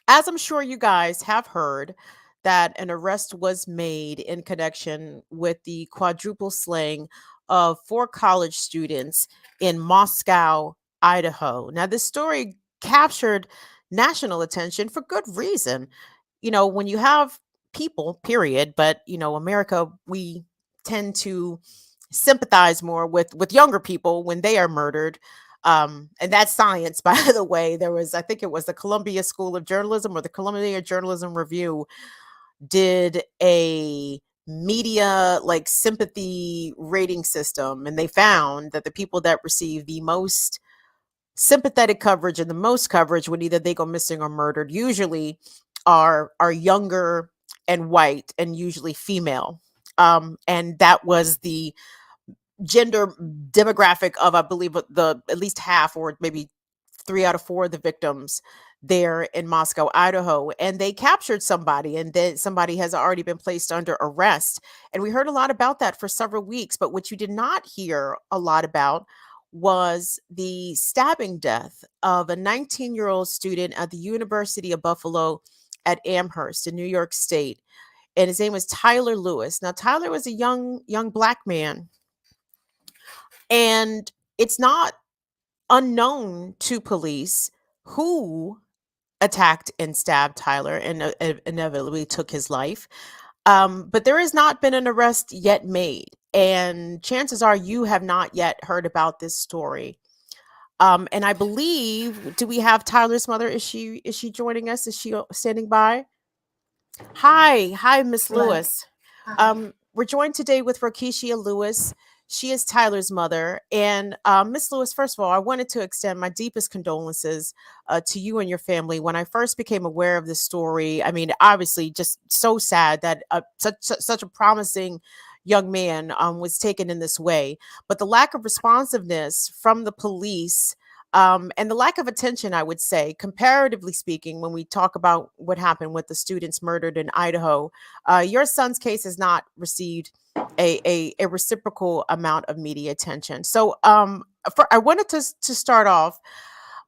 [SPEAKER 1] as I'm sure you guys have heard, that an arrest was made in connection with the quadruple slaying of 4 college students in Moscow, Idaho. Now, this story captured national attention for good reason. When you have people, period, but America, we tend to sympathize more with younger people when they are murdered. And that's science, by the way. I think it was the Columbia School of Journalism or the Columbia Journalism Review did a media like sympathy rating system, and they found that the people that receive the most sympathetic coverage and the most coverage when either they go missing or murdered usually are younger and white and usually female. And that was the gender demographic of, I believe, the at least half or maybe 3 out of 4 of the victims there in Moscow, Idaho. And they captured somebody, and then somebody has already been placed under arrest. And we heard a lot about that for several weeks. But what you did not hear a lot about was the stabbing death of a 19-year-old student at the University of Buffalo at Amherst in New York State. And his name was Tyler Lewis. Now, Tyler was a young Black man. And it's not unknown to police who attacked and stabbed Tyler and inevitably took his life. But there has not been an arrest yet made. And chances are you have not yet heard about this story. And I believe, do we have Tyler's mother? Is she joining us? Is she standing by? Hi, Miss Lewis. We're joined today with Roquishia Lewis. She is Tyler's mother. And Miss Lewis, first of all, I wanted to extend my deepest condolences to you and your family. When I first became aware of this story, I mean, obviously just so sad that such a promising young man was taken in this way. But the lack of responsiveness from the police and the lack of attention, I would say, comparatively speaking, when we talk about what happened with the students murdered in Idaho, your son's case has not received a reciprocal amount of media attention. So I wanted to start off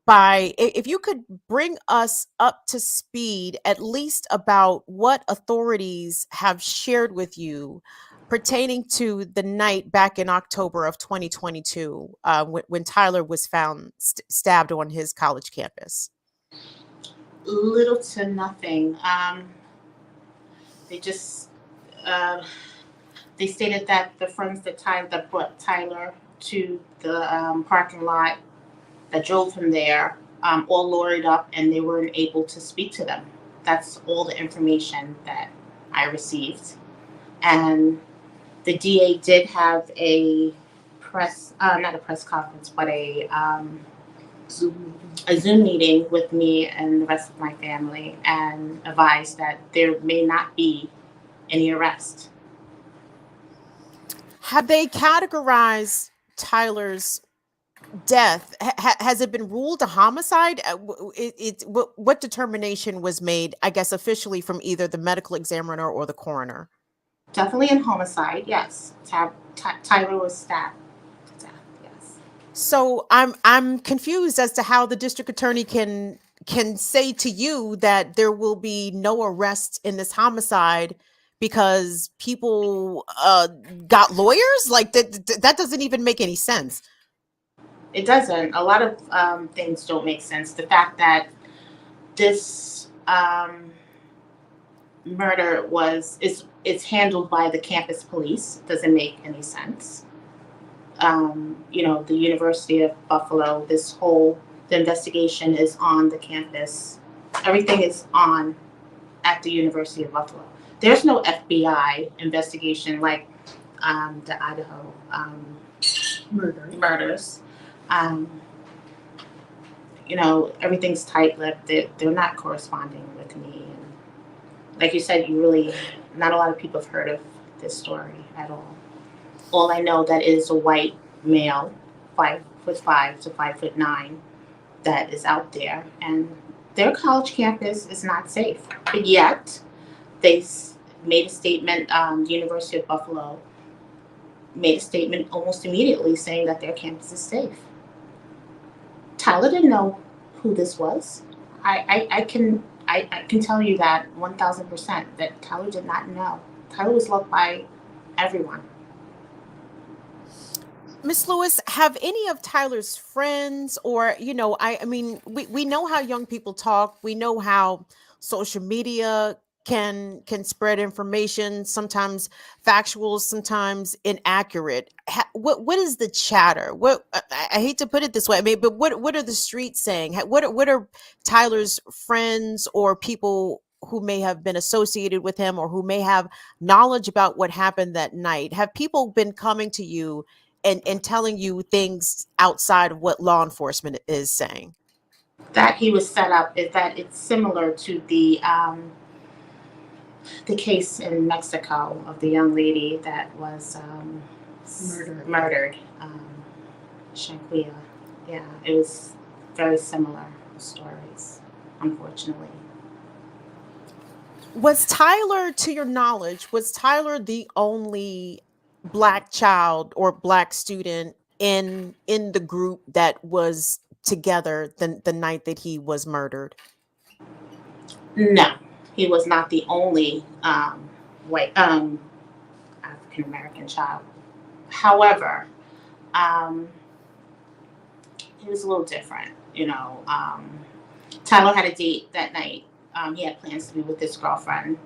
[SPEAKER 1] by, if you could bring us up to speed, at least about what authorities have shared with you pertaining to the night back in October of 2022 when Tyler was found stabbed on his college campus.
[SPEAKER 8] Little to nothing. They just they stated that the friends that brought Tyler to the parking lot that drove him there all loaded up, and they weren't able to speak to them. That's all the information that I received. And the DA did have a not a press conference, but a Zoom meeting with me and the rest of my family, and advised that there may not be any arrest.
[SPEAKER 1] Have they categorized Tyler's death? Has it been ruled a homicide? What determination was made, I guess, officially from either the medical examiner or the coroner?
[SPEAKER 8] Definitely in homicide, yes. Tyler was stabbed to death, yes.
[SPEAKER 1] So I'm confused as to how the district attorney can say to you that there will be no arrest in this homicide because people got lawyers. Like that doesn't even make any sense.
[SPEAKER 8] It doesn't. A lot of things don't make sense. The fact that this murder is handled by the campus police doesn't make any sense. The University of Buffalo, the investigation is on the campus. Everything is on at the University of Buffalo. There's no FBI investigation like the Idaho murders. Um, Everything's tight-lipped. They're not corresponding with me. And like you said, not a lot of people have heard of this story at all. All I know that is a white male, 5'5" to 5'9", that is out there, and their college campus is not safe. But yet, they made a statement. The University of Buffalo made a statement almost immediately saying that their campus is safe. Tyler didn't know who this was. I can tell you that 1,000% that Tyler did not know. Tyler was loved by everyone.
[SPEAKER 1] Miss Lewis, have any of Tyler's friends or, I mean, we know how young people talk. We know how social media can spread information, sometimes factual, sometimes inaccurate. What is the chatter? I hate to put it this way, I mean, but what are the streets saying? What are Tyler's friends or people who may have been associated with him or who may have knowledge about what happened that night? Have people been coming to you and telling you things outside of what law enforcement is saying?
[SPEAKER 8] That he was set up is that it's similar to the case in Mexico of the young lady that was murdered. Shanquia. Yeah, it was very similar stories, unfortunately.
[SPEAKER 1] Was Tyler, to your knowledge, was Tyler the only Black child or Black student in the group that was together the night that he was murdered?
[SPEAKER 8] No, he was not the only white African American child. However, it was a little different. Tyler had a date that night. He had plans to be with his girlfriend.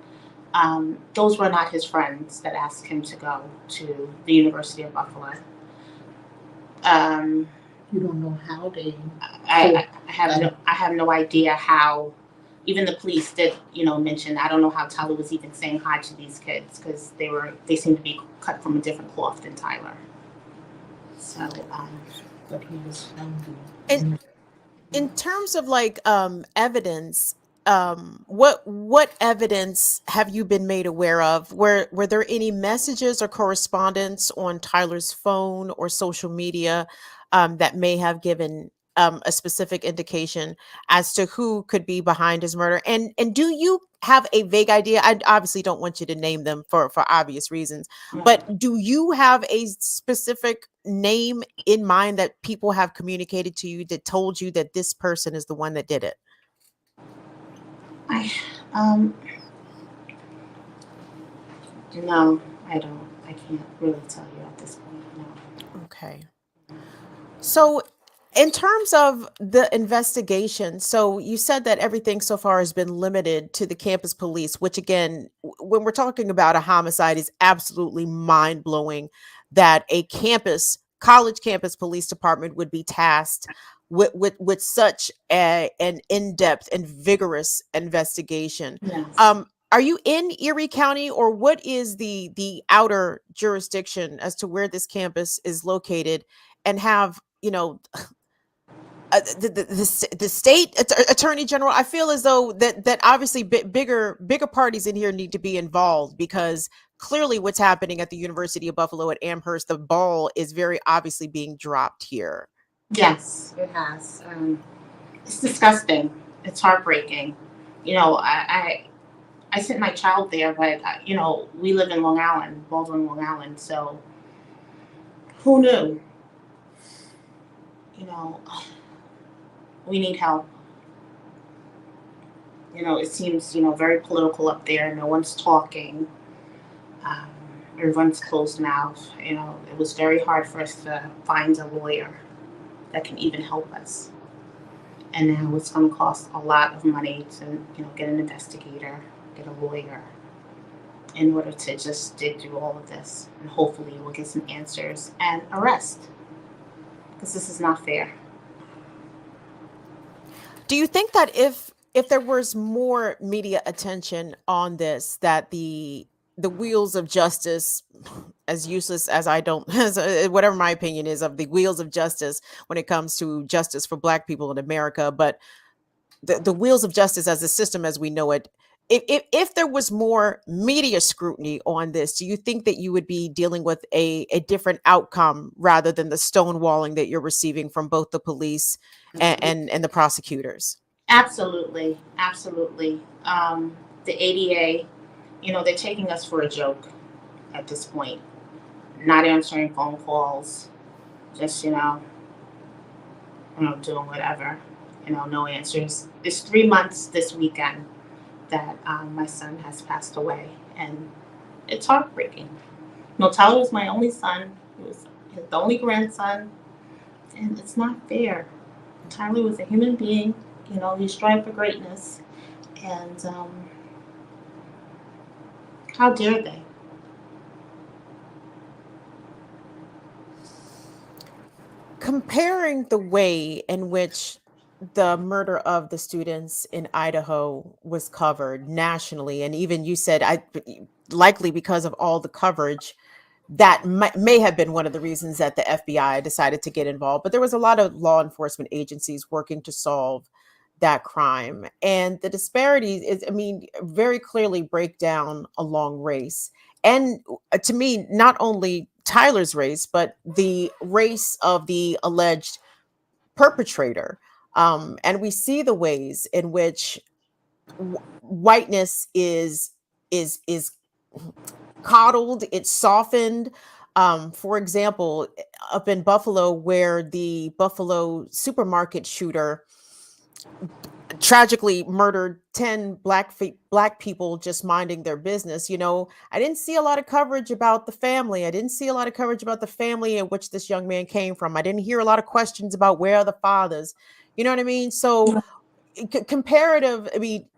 [SPEAKER 8] Those were not his friends that asked him to go to the University of Buffalo.
[SPEAKER 9] You don't know how they.
[SPEAKER 8] I have no idea how. Even the police did, mention. I don't know how Tyler was even saying hi to these kids because they seemed to be cut from a different cloth than Tyler. So,
[SPEAKER 9] But he was hungry.
[SPEAKER 1] And in terms of like evidence, what evidence have you been made aware of? Were there any messages or correspondence on Tyler's phone or social media that may have given a specific indication as to who could be behind his murder? And do you have a vague idea? I obviously don't want you to name them for obvious reasons, but do you have a specific name in mind that people have communicated to you that told you that this person is the one that did it?
[SPEAKER 8] No, I don't. I can't really tell you at this point. No.
[SPEAKER 1] Okay. So, in terms of the investigation, so you said that everything so far has been limited to the campus police, which again, when we're talking about a homicide, is absolutely mind blowing that a college campus police department would be tasked with such an in-depth and vigorous investigation.
[SPEAKER 8] Yes.
[SPEAKER 1] Are you in Erie County, or what is the outer jurisdiction as to where this campus is located? And have the state attorney general? I feel as though that obviously bigger parties in here need to be involved, because clearly what's happening at the University of Buffalo at Amherst, the ball is very obviously being dropped here.
[SPEAKER 8] Yes, it has. It's disgusting. It's heartbreaking. I sent my child there, but we live in Long Island, Baldwin, Long Island, so who knew? You know, we need help. It seems, very political up there. No one's talking. Um, Everyone's closed mouth. It was very hard for us to find a lawyer that can even help us. And now it's going to cost a lot of money to, get an investigator, get a lawyer, in order to just dig through all of this. And hopefully we'll get some answers and arrest, because this is not fair.
[SPEAKER 1] Do you think that if there was more media attention on this, that the wheels of justice, as useless as I don't, as whatever my opinion is of the wheels of justice when it comes to justice for Black people in America, but the wheels of justice as a system as we know it, if there was more media scrutiny on this, do you think that you would be dealing with a different outcome rather than the stonewalling that you're receiving from both the police and the prosecutors?
[SPEAKER 8] Absolutely, absolutely. The ADA, they're taking us for a joke at this point. Not answering phone calls, just doing whatever. No answers. It's 3 months this weekend that my son has passed away, and it's heartbreaking. Tyler was my only son. He was the only grandson, and it's not fair. Tyler was a human being. He strived for greatness, and how dare they?
[SPEAKER 1] Comparing the way in which the murder of the students in Idaho was covered nationally, and even you said likely because of all the coverage, that may have been one of the reasons that the FBI decided to get involved. But there was a lot of law enforcement agencies working to solve that crime, and the disparities is, very clearly break down along race, and to me, not only Tyler's race, but the race of the alleged perpetrator. And we see the ways in which whiteness is coddled, it's softened. For example, up in Buffalo, where the Buffalo supermarket shooter tragically murdered 10 black people just minding their business. I didn't see a lot of coverage about the family. I didn't see a lot of coverage about the family in which this young man came from. I didn't hear a lot of questions about where are the fathers. You know what I mean? So comparative,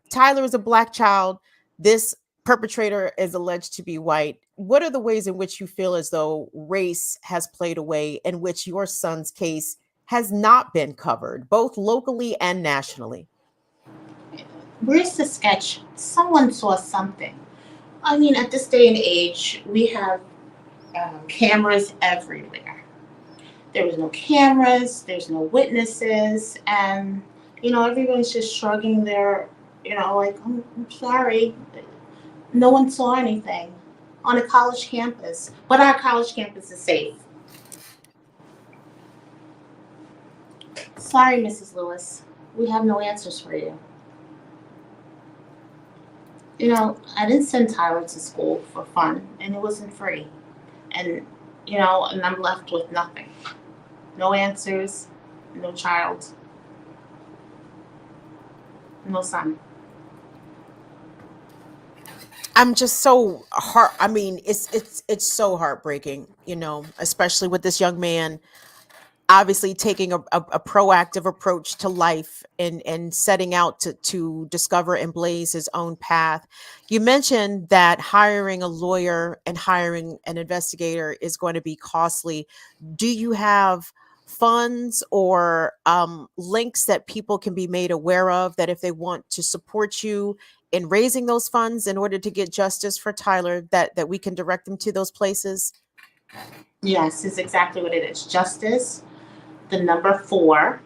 [SPEAKER 1] Tyler is a Black child. This perpetrator is alleged to be white. What are the ways in which you feel as though race has played a way in which your son's case has not been covered, both locally and nationally?
[SPEAKER 8] Where's the sketch? Someone saw something. At this day and age, we have cameras everywhere. There was no cameras, there's no witnesses, and everyone's just shrugging their, like, I'm sorry, no one saw anything on a college campus, but our college campus is safe. Sorry, Mrs. Lewis, we have no answers for you. I didn't send Tyler to school for fun, and it wasn't free. And, and I'm left with nothing. No answers, no child, no son.
[SPEAKER 1] I'm just so heart. It's so heartbreaking, especially with this young man obviously taking a proactive approach to life and setting out to discover and blaze his own path. You mentioned that hiring a lawyer and hiring an investigator is going to be costly. Do you have funds or links that people can be made aware of that if they want to support you in raising those funds in order to get justice for Tyler, that we can direct them to those places?
[SPEAKER 8] Yes, it's exactly what it is. Justice, the number 4,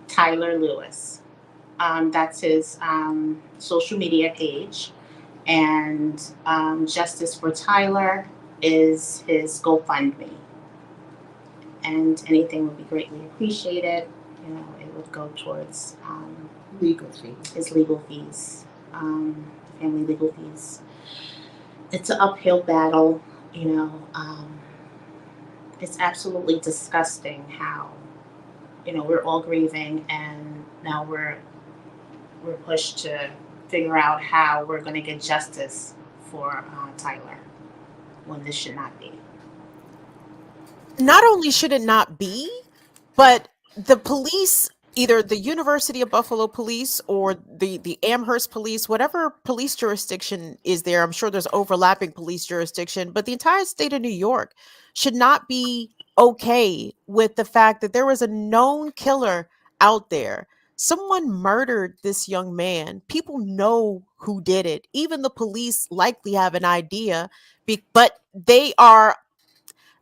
[SPEAKER 8] Tyler Lewis. That's his social media page. And Justice for Tyler is his GoFundMe. And anything would be greatly appreciated. It would go towards
[SPEAKER 9] legal fees.
[SPEAKER 8] His legal fees. family legal fees. It's an uphill battle, you know. It's absolutely disgusting how, you know, we're all grieving, and now we're pushed to figure out how we're going to get justice for Tyler when this should not be.
[SPEAKER 1] Not only should it not be, but the police, either the University of Buffalo police or the Amherst police, whatever police jurisdiction is there, I'm sure there's overlapping police jurisdiction, but the entire state of New York should not be okay with the fact that there was a known killer out there. Someone murdered this young man. People know who did it. Even the police likely have an idea, but they are,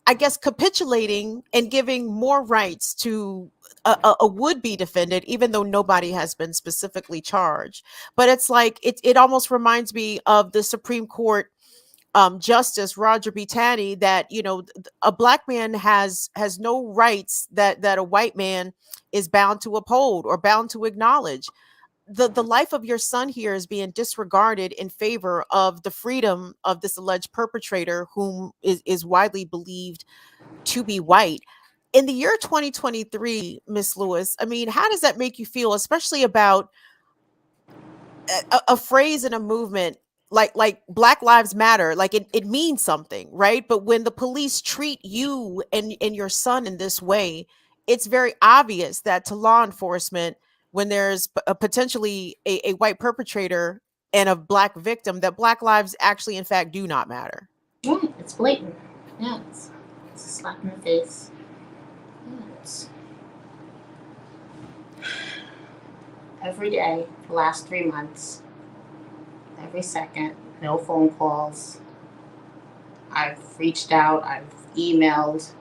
[SPEAKER 1] I guess, capitulating and giving more rights to a would-be defendant, even though nobody has been specifically charged. But it's like it almost reminds me of the Supreme Court Justice Roger B. Taney, that, you know, a black man has no rights that a white man is bound to uphold or bound to acknowledge. The life of your son here is being disregarded in favor of the freedom of this alleged perpetrator, whom is widely believed to be white. In the year 2023, Miss Lewis, I mean, how does that make you feel, especially about a phrase in a movement like Black Lives Matter? Like it means something, right? But when the police treat you and your son in this way, it's very obvious that to law enforcement, when there's potentially a white perpetrator and a black victim, that Black lives actually, in fact, do not matter.
[SPEAKER 8] Yeah, it's blatant. Yeah, it's a slap in the face. Yeah, it's every day for the last 3 months, every second, no phone calls. I've reached out, I've emailed,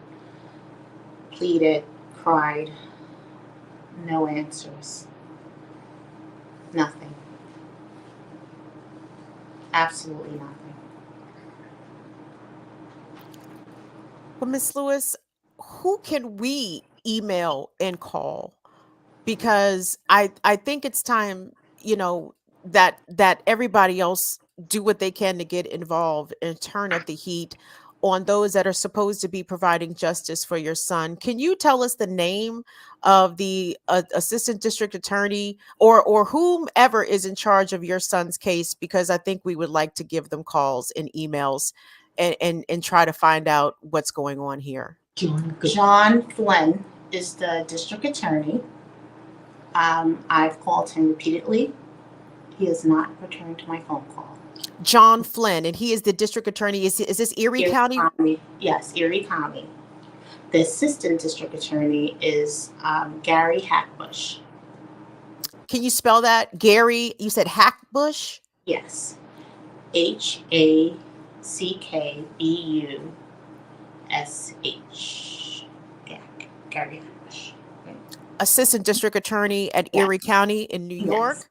[SPEAKER 8] pleaded, cried, no answers. Nothing. Absolutely nothing.
[SPEAKER 1] Well, Miss Lewis, who can we email and call? Because I think it's time, you know, that everybody else do what they can to get involved and turn up the heat on those that are supposed to be providing justice for your son. Can you tell us the name of the assistant district attorney or whomever is in charge of your son's case? Because I think we would like to give them calls and emails and try to find out what's going on here.
[SPEAKER 8] John Flynn is the district attorney. I've called him repeatedly. He has not returned my phone call.
[SPEAKER 1] John Flynn, and he is the district attorney. Is this Erie County?
[SPEAKER 8] Yes, Erie County. The assistant district attorney is Gary Hackbush.
[SPEAKER 1] Can you spell that? Gary, you said Hackbush?
[SPEAKER 8] Yes. HACKBUSH. Yeah, Gary Hackbush.
[SPEAKER 1] Assistant district attorney at Erie County in New York.
[SPEAKER 8] Yes.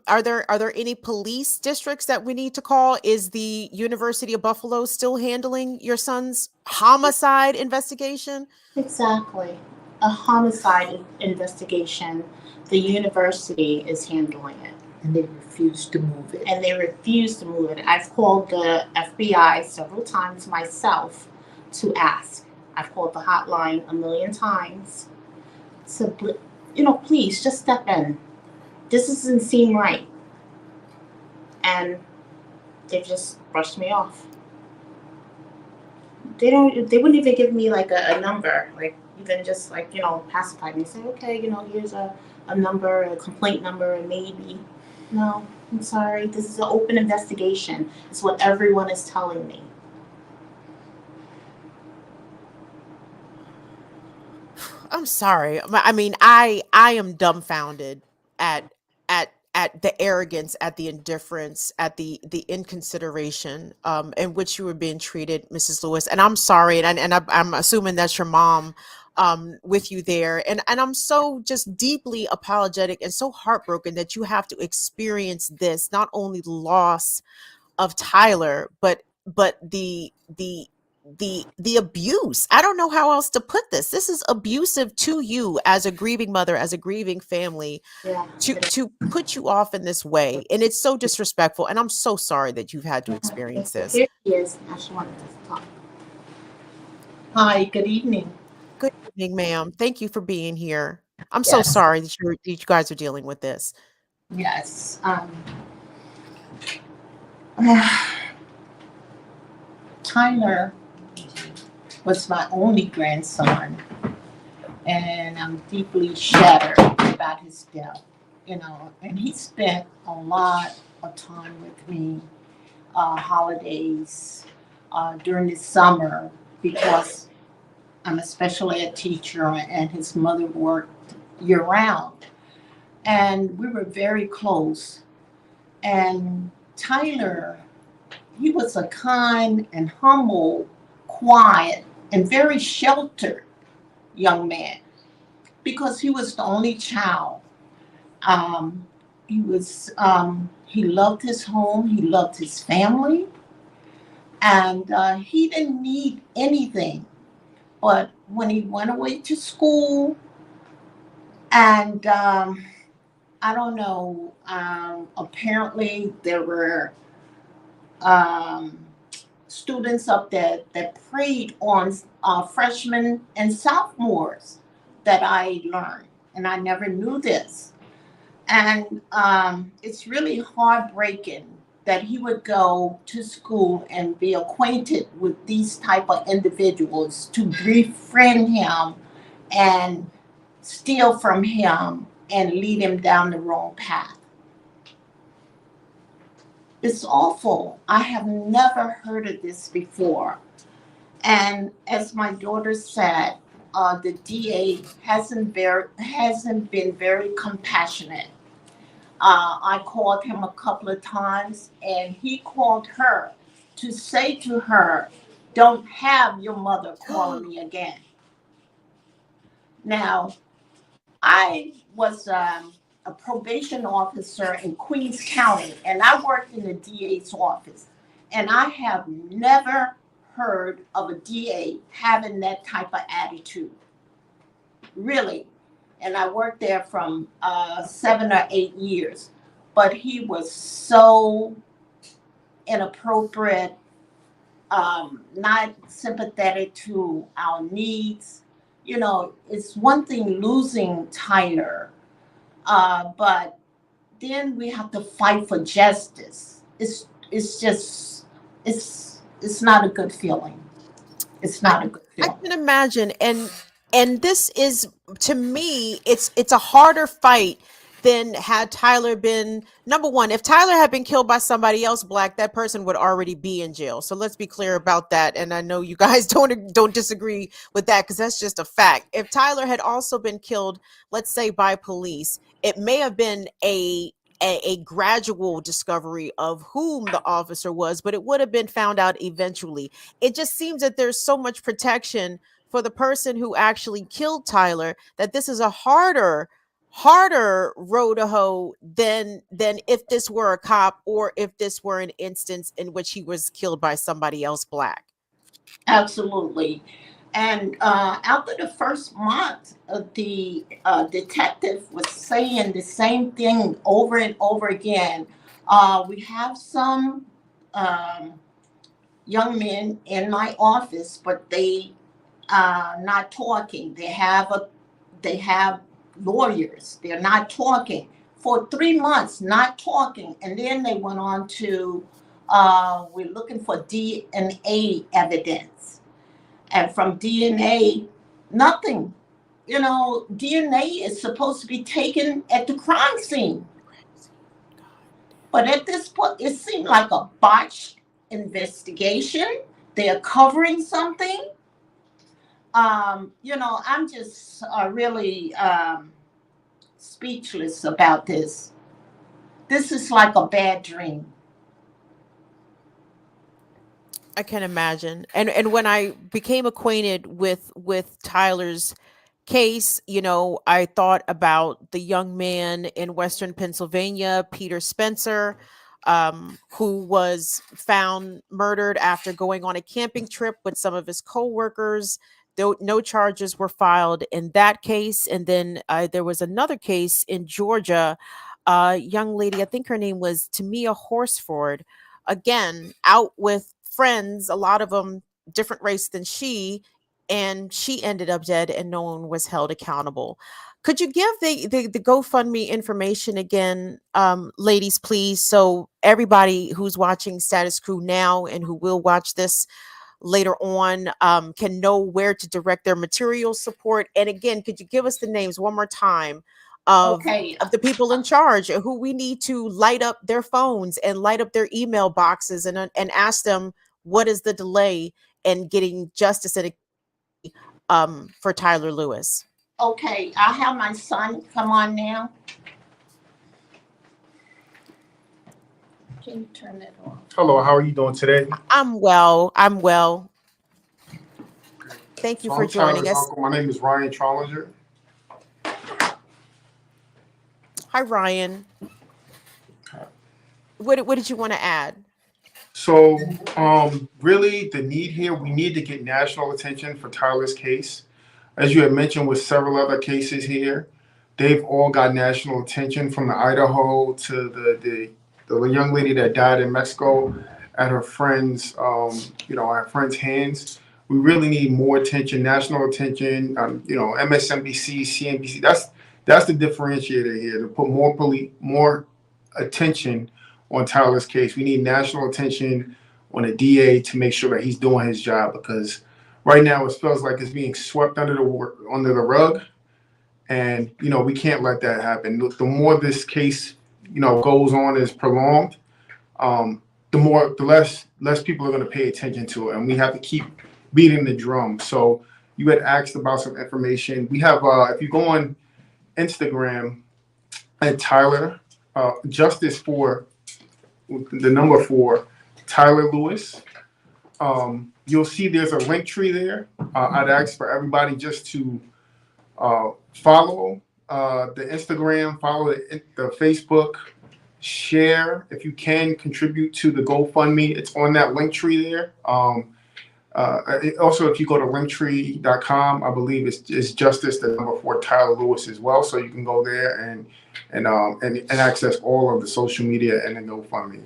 [SPEAKER 1] Are there any police districts that we need to call? Is the University of Buffalo still handling your son's homicide investigation?
[SPEAKER 8] Exactly. A homicide investigation. The university is handling it.
[SPEAKER 9] And they refuse to move it.
[SPEAKER 8] I've called the FBI several times myself to ask. I've called the hotline a million times. So, you know, please just step in. This doesn't seem right. And they just brushed me off. They wouldn't even give me like a number, like even just like, you know, pacify me. Say, okay, you know, here's a number, a complaint number, and maybe. No, I'm sorry. This is an open investigation. It's what everyone is telling me.
[SPEAKER 1] I'm sorry. I mean, I am dumbfounded at the arrogance, at the indifference, at the inconsideration in which you were being treated, Mrs. Lewis. And I'm sorry, and I'm assuming that's your mom with you there. And I'm so just deeply apologetic and so heartbroken that you have to experience this, not only the loss of Tyler, but the the abuse. I don't know how else to put this. This is abusive to you as a grieving mother, as a grieving family,
[SPEAKER 8] Yeah.
[SPEAKER 1] to put you off in this way, and it's so disrespectful, and I'm so sorry that you've had to experience this.
[SPEAKER 8] Here she is. Now she wanted to talk. Hi, good evening.
[SPEAKER 1] Good evening, ma'am. Thank you for being here. I'm so
[SPEAKER 8] Yes.
[SPEAKER 1] sorry that you guys are dealing with this.
[SPEAKER 8] Yes. Tyler was my only grandson, and I'm deeply shattered about his death. And he spent a lot of time with me, holidays, during the summer, because I'm a special ed teacher and his mother worked year round. And we were very close. And Tyler, he was a kind and humble, quiet, and very sheltered young man because he was the only child. Um, he loved his home, he loved his family, and he didn't need anything. But when he went away to school, and I don't know, apparently there were um, students up there that preyed on freshmen and sophomores that I learned, and I never knew this. And it's really heartbreaking that he would go to school and be acquainted with these type of individuals to befriend him and steal from him and lead him down the wrong path. It's awful. I have never heard of this before. And as my daughter said, the DA hasn't been very compassionate. I called him a couple of times, and he called her to say to her, "Don't have your mother calling me again." Now, I was a probation officer in Queens County, and I worked in the DA's office. And I have never heard of a DA having that type of attitude, really. And I worked there from 7 or 8 years. But he was so inappropriate, not sympathetic to our needs. It's one thing losing Tyler, but then we have to fight for justice. It's not a good feeling. It's not a good
[SPEAKER 1] I
[SPEAKER 8] feeling.
[SPEAKER 1] can imagine, and this is, to me, it's a harder fight than had Tyler been, number one, if Tyler had been killed by somebody else black, that person would already be in jail. So let's be clear about that. And I know you guys don't disagree with that, because that's just a fact. If Tyler had also been killed, let's say by police, it may have been a gradual discovery of whom the officer was, but it would have been found out eventually. It just seems that there's so much protection for the person who actually killed Tyler, that this is a harder road to hoe than if this were a cop, or if this were an instance in which he was killed by somebody else black.
[SPEAKER 8] Absolutely. And after the first month, the detective was saying the same thing over and over again. We have some young men in my office, but they not talking. They have lawyers. They're not talking for 3 months, not talking, and then they went on to we're looking for DNA evidence, and from DNA, nothing. DNA is supposed to be taken at the crime scene, but at this point, it seemed like a botched investigation. They're covering something. I'm just really speechless about this. This is like a bad dream.
[SPEAKER 1] I can imagine. And when I became acquainted with Tyler's case, I thought about the young man in Western Pennsylvania, Peter Spencer. who was found murdered after going on a camping trip with some of his co-workers. Though no charges were filed in that case. And then there was another case in Georgia. A young lady, I think her name was Tamia Horsford, again, out with friends, a lot of them different race than she, and she ended up dead and no one was held accountable. Could you give the GoFundMe information again, ladies, please, so everybody who's watching Status Coup now and who will watch this later on can know where to direct their material support? And again, could you give us the names one more time
[SPEAKER 8] Okay.
[SPEAKER 1] of the people in charge who we need to light up their phones and light up their email boxes and ask them what is the delay in getting justice for Tyler Lewis?
[SPEAKER 8] Okay, I'll have my son come on now. Can you turn that off?
[SPEAKER 10] Hello, how are you doing today?
[SPEAKER 1] I'm well. Thank you
[SPEAKER 10] So
[SPEAKER 1] for
[SPEAKER 10] I'm
[SPEAKER 1] joining
[SPEAKER 10] Tyler's
[SPEAKER 1] us.
[SPEAKER 10] uncle. My name is Ryan Trollinger.
[SPEAKER 1] Hi, Ryan. What did you want to add?
[SPEAKER 10] So really the need here, we need to get national attention for Tyler's case. As you had mentioned with several other cases here, they've all got national attention, from the Idaho to the young lady that died in Mexico at her friend's, her friend's hands. We really need more attention, national attention. MSNBC, CNBC. That's the differentiator here. To put more attention on Tyler's case, we need national attention on a DA to make sure that he's doing his job, because right now it feels like it's being swept under the rug, and we can't let that happen. The more this case goes on, is prolonged, the less people are going to pay attention to it, and we have to keep beating the drum. So you had asked about some information. We have, if you go on Instagram at Tyler, Justice for the number 4, Tyler Lewis. You'll see there's a link tree there. I'd ask for everybody just to follow the Instagram, follow the Facebook, share if you can, contribute to the GoFundMe. It's on that link tree there. Also, if you go to linktree.com, I believe it's Justice the number 4 Tyler Lewis as well. So you can go there and access all of the social media and the GoFundMe.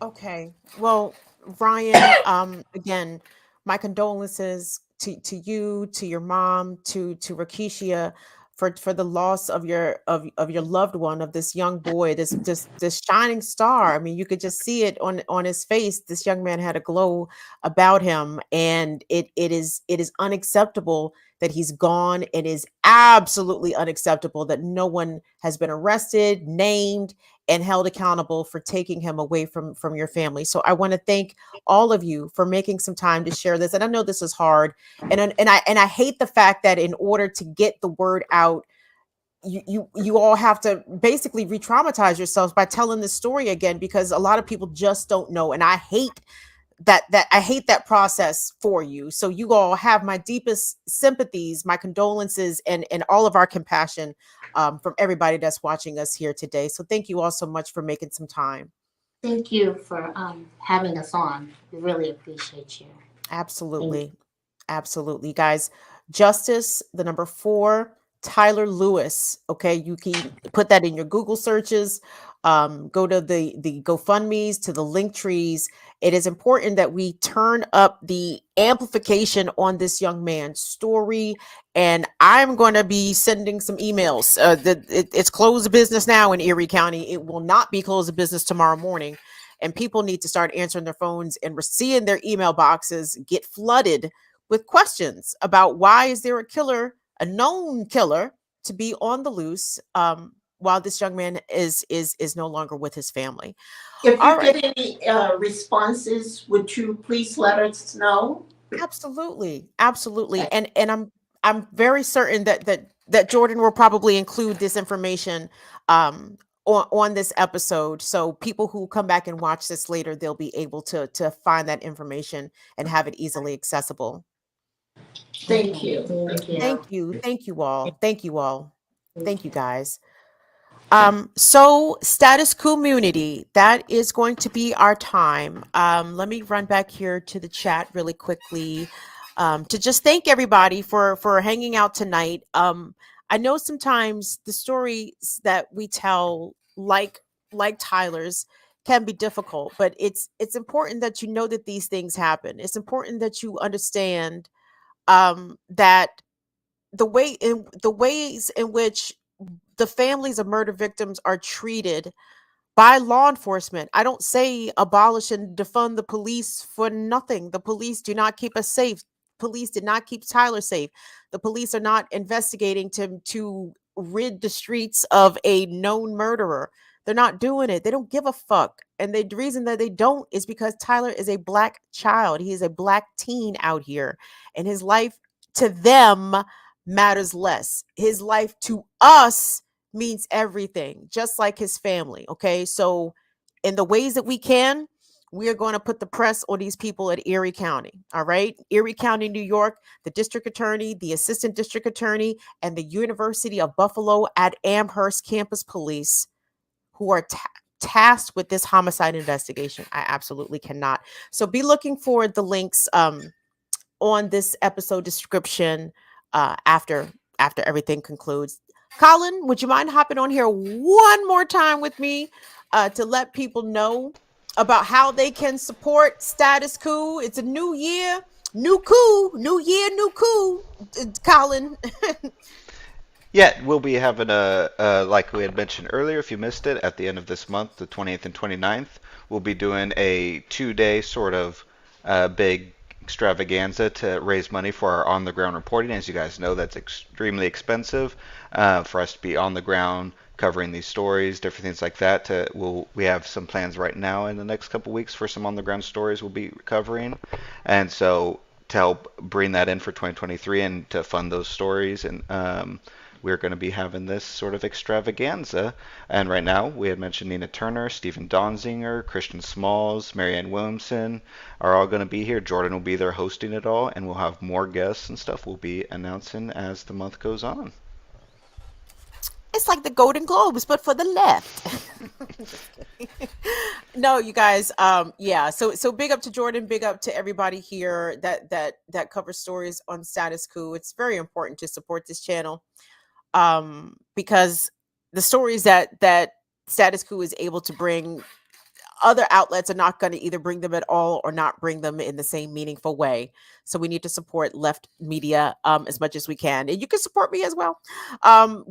[SPEAKER 1] Okay. Well, Ryan, again, my condolences to you, to your mom, to Roquishia for the loss of your loved one, of this young boy, this shining star. I mean, you could just see it on his face. This young man had a glow about him, and it is unacceptable that he's gone. It is absolutely unacceptable that no one has been arrested, named, and held accountable for taking him away from your family. So I want to thank all of you for making some time to share this. And I know this is hard, and I hate the fact that in order to get the word out, you all have to basically re-traumatize yourselves by telling this story again, because a lot of people just don't know, and I hate that process for you. So you all have my deepest sympathies, my condolences, and all of our compassion from everybody that's watching us here today. So thank you all so much for making some time.
[SPEAKER 8] Thank you for having us on. We really appreciate you.
[SPEAKER 1] Absolutely. Absolutely, guys. Justice, the number 4, Tyler Lewis. Okay, you can put that in your Google searches. Go to the GoFundMes, to the link trees. It is important that we turn up the amplification on this young man's story. And I'm going to be sending some emails. It's closed of business now in Erie County. It will not be closed of business tomorrow morning. And people need to start answering their phones, and we're seeing their email boxes get flooded with questions about why is there a known killer, to be on the loose while this young man is no longer with his family.
[SPEAKER 8] If
[SPEAKER 1] All
[SPEAKER 8] you
[SPEAKER 1] right.
[SPEAKER 8] get any responses, would you please let us know?
[SPEAKER 1] Absolutely. And I'm very certain that Jordan will probably include this information on this episode, so people who come back and watch this later, they'll be able to find that information and have it easily accessible.
[SPEAKER 8] Thank you.
[SPEAKER 1] Thank you all. Thank you, guys. So status community, that is going to be our time. Let me run back here to the chat really quickly, to just thank everybody for hanging out tonight. I know sometimes the stories that we tell, like Tyler's, can be difficult, but it's important that you know that these things happen. It's important that you understand that the ways in which the families of murder victims are treated by law enforcement. I don't say abolish and defund the police for nothing. The police do not keep us safe. Police did not keep Tyler safe. The police are not investigating to rid the streets of a known murderer. They're not doing it. They don't give a fuck. And the reason that they don't is because Tyler is a black child. He is a black teen out here, and his life to them matters less. His life to us means everything, just like his family. Okay. So, in the ways that we can, we are going to put the press on these people at Erie County. All right. Erie County, New York, the district attorney, the assistant district attorney, and the University of Buffalo at Amherst Campus Police, who are tasked with this homicide investigation. I absolutely cannot. So, be looking for the links on this episode description after everything concludes. Colin, would you mind hopping on here one more time with me to let people know about how they can support Status Coup? It's a new year, new coup, new year, new coup. Colin.
[SPEAKER 7] Yeah, we'll be having like we had mentioned earlier, if you missed it, at the end of this month, the 20th and 29th, we'll be doing a 2-day sort of big extravaganza to raise money for our on-the-ground reporting. As you guys know, that's extremely expensive for us to be on the ground covering these stories, different things like that. We have some plans right now in the next couple weeks for some on-the-ground stories we'll be covering, and so to help bring that in for 2023 and to fund those stories, and we're going to be having this sort of extravaganza. And right now, we had mentioned Nina Turner, Stephen Donziger, Christian Smalls, Marianne Williamson are all going to be here. Jordan will be there hosting it all, and we'll have more guests and stuff we'll be announcing as the month goes on.
[SPEAKER 1] It's like the Golden Globes, but for the left. No, you guys. Yeah. So big up to Jordan. Big up to everybody here that covers stories on Status Coup. It's very important to support this channel, because the stories that Status Coup is able to bring, other outlets are not going to either bring them at all or not bring them in the same meaningful way. So we need to support left media as much as we can. And you can support me as well.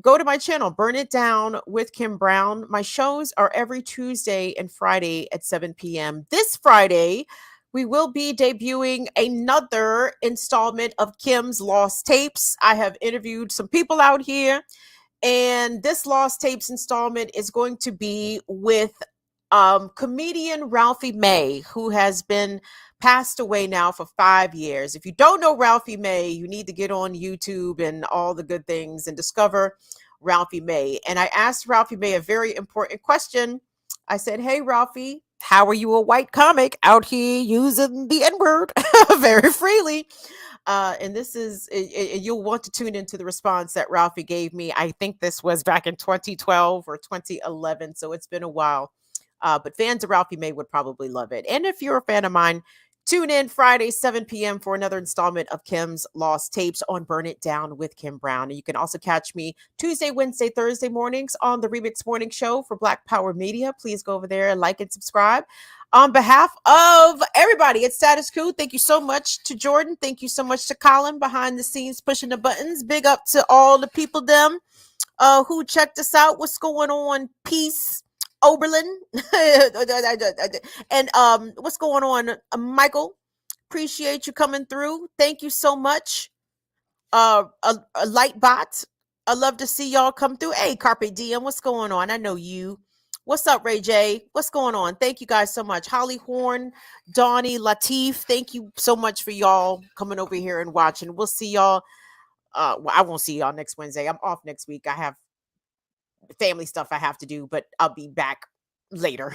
[SPEAKER 1] Go to my channel, Burn It Down with Kim Brown. My shows are every Tuesday and Friday at 7 p.m. This Friday, we will be debuting another installment of Kim's Lost Tapes. I have interviewed some people out here, and this Lost Tapes installment is going to be with comedian Ralphie May, who has been passed away now for 5 years. If you don't know Ralphie May, you need to get on YouTube and all the good things and discover Ralphie May. And I asked Ralphie May a very important question. I said, "Hey, Ralphie, how are you a white comic out here using the N-word very freely?" And this is, you'll want to tune into the response that Ralphie gave me. I think this was back in 2012 or 2011, so it's been a while. But fans of Ralphie May would probably love it. And if you're a fan of mine, tune in Friday, 7 p.m. for another installment of Kim's Lost Tapes on Burn It Down with Kim Brown. And you can also catch me Tuesday, Wednesday, Thursday mornings on the Remix Morning Show for Black Power Media. Please go over there and like and subscribe. On behalf of everybody at Status Coup, thank you so much to Jordan. Thank you so much to Colin behind the scenes pushing the buttons. Big up to all the people who checked us out. What's going on? Peace. Oberlin and what's going on, Michael? Appreciate you coming through. Thank you so much. A light bot. I love to see y'all come through. Hey, Carpe Diem, what's going on? I know you. What's up, Ray J? What's going on? Thank you guys so much. Holly Horn, Donnie, Latif, thank you so much for y'all coming over here and watching. We'll see y'all. Well, I won't see y'all next Wednesday. I'm off next week. I have family stuff I have to do, but I'll be back later.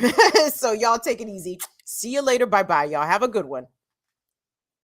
[SPEAKER 1] So y'all take it easy. See you later. Bye-bye, y'all. Have a good one.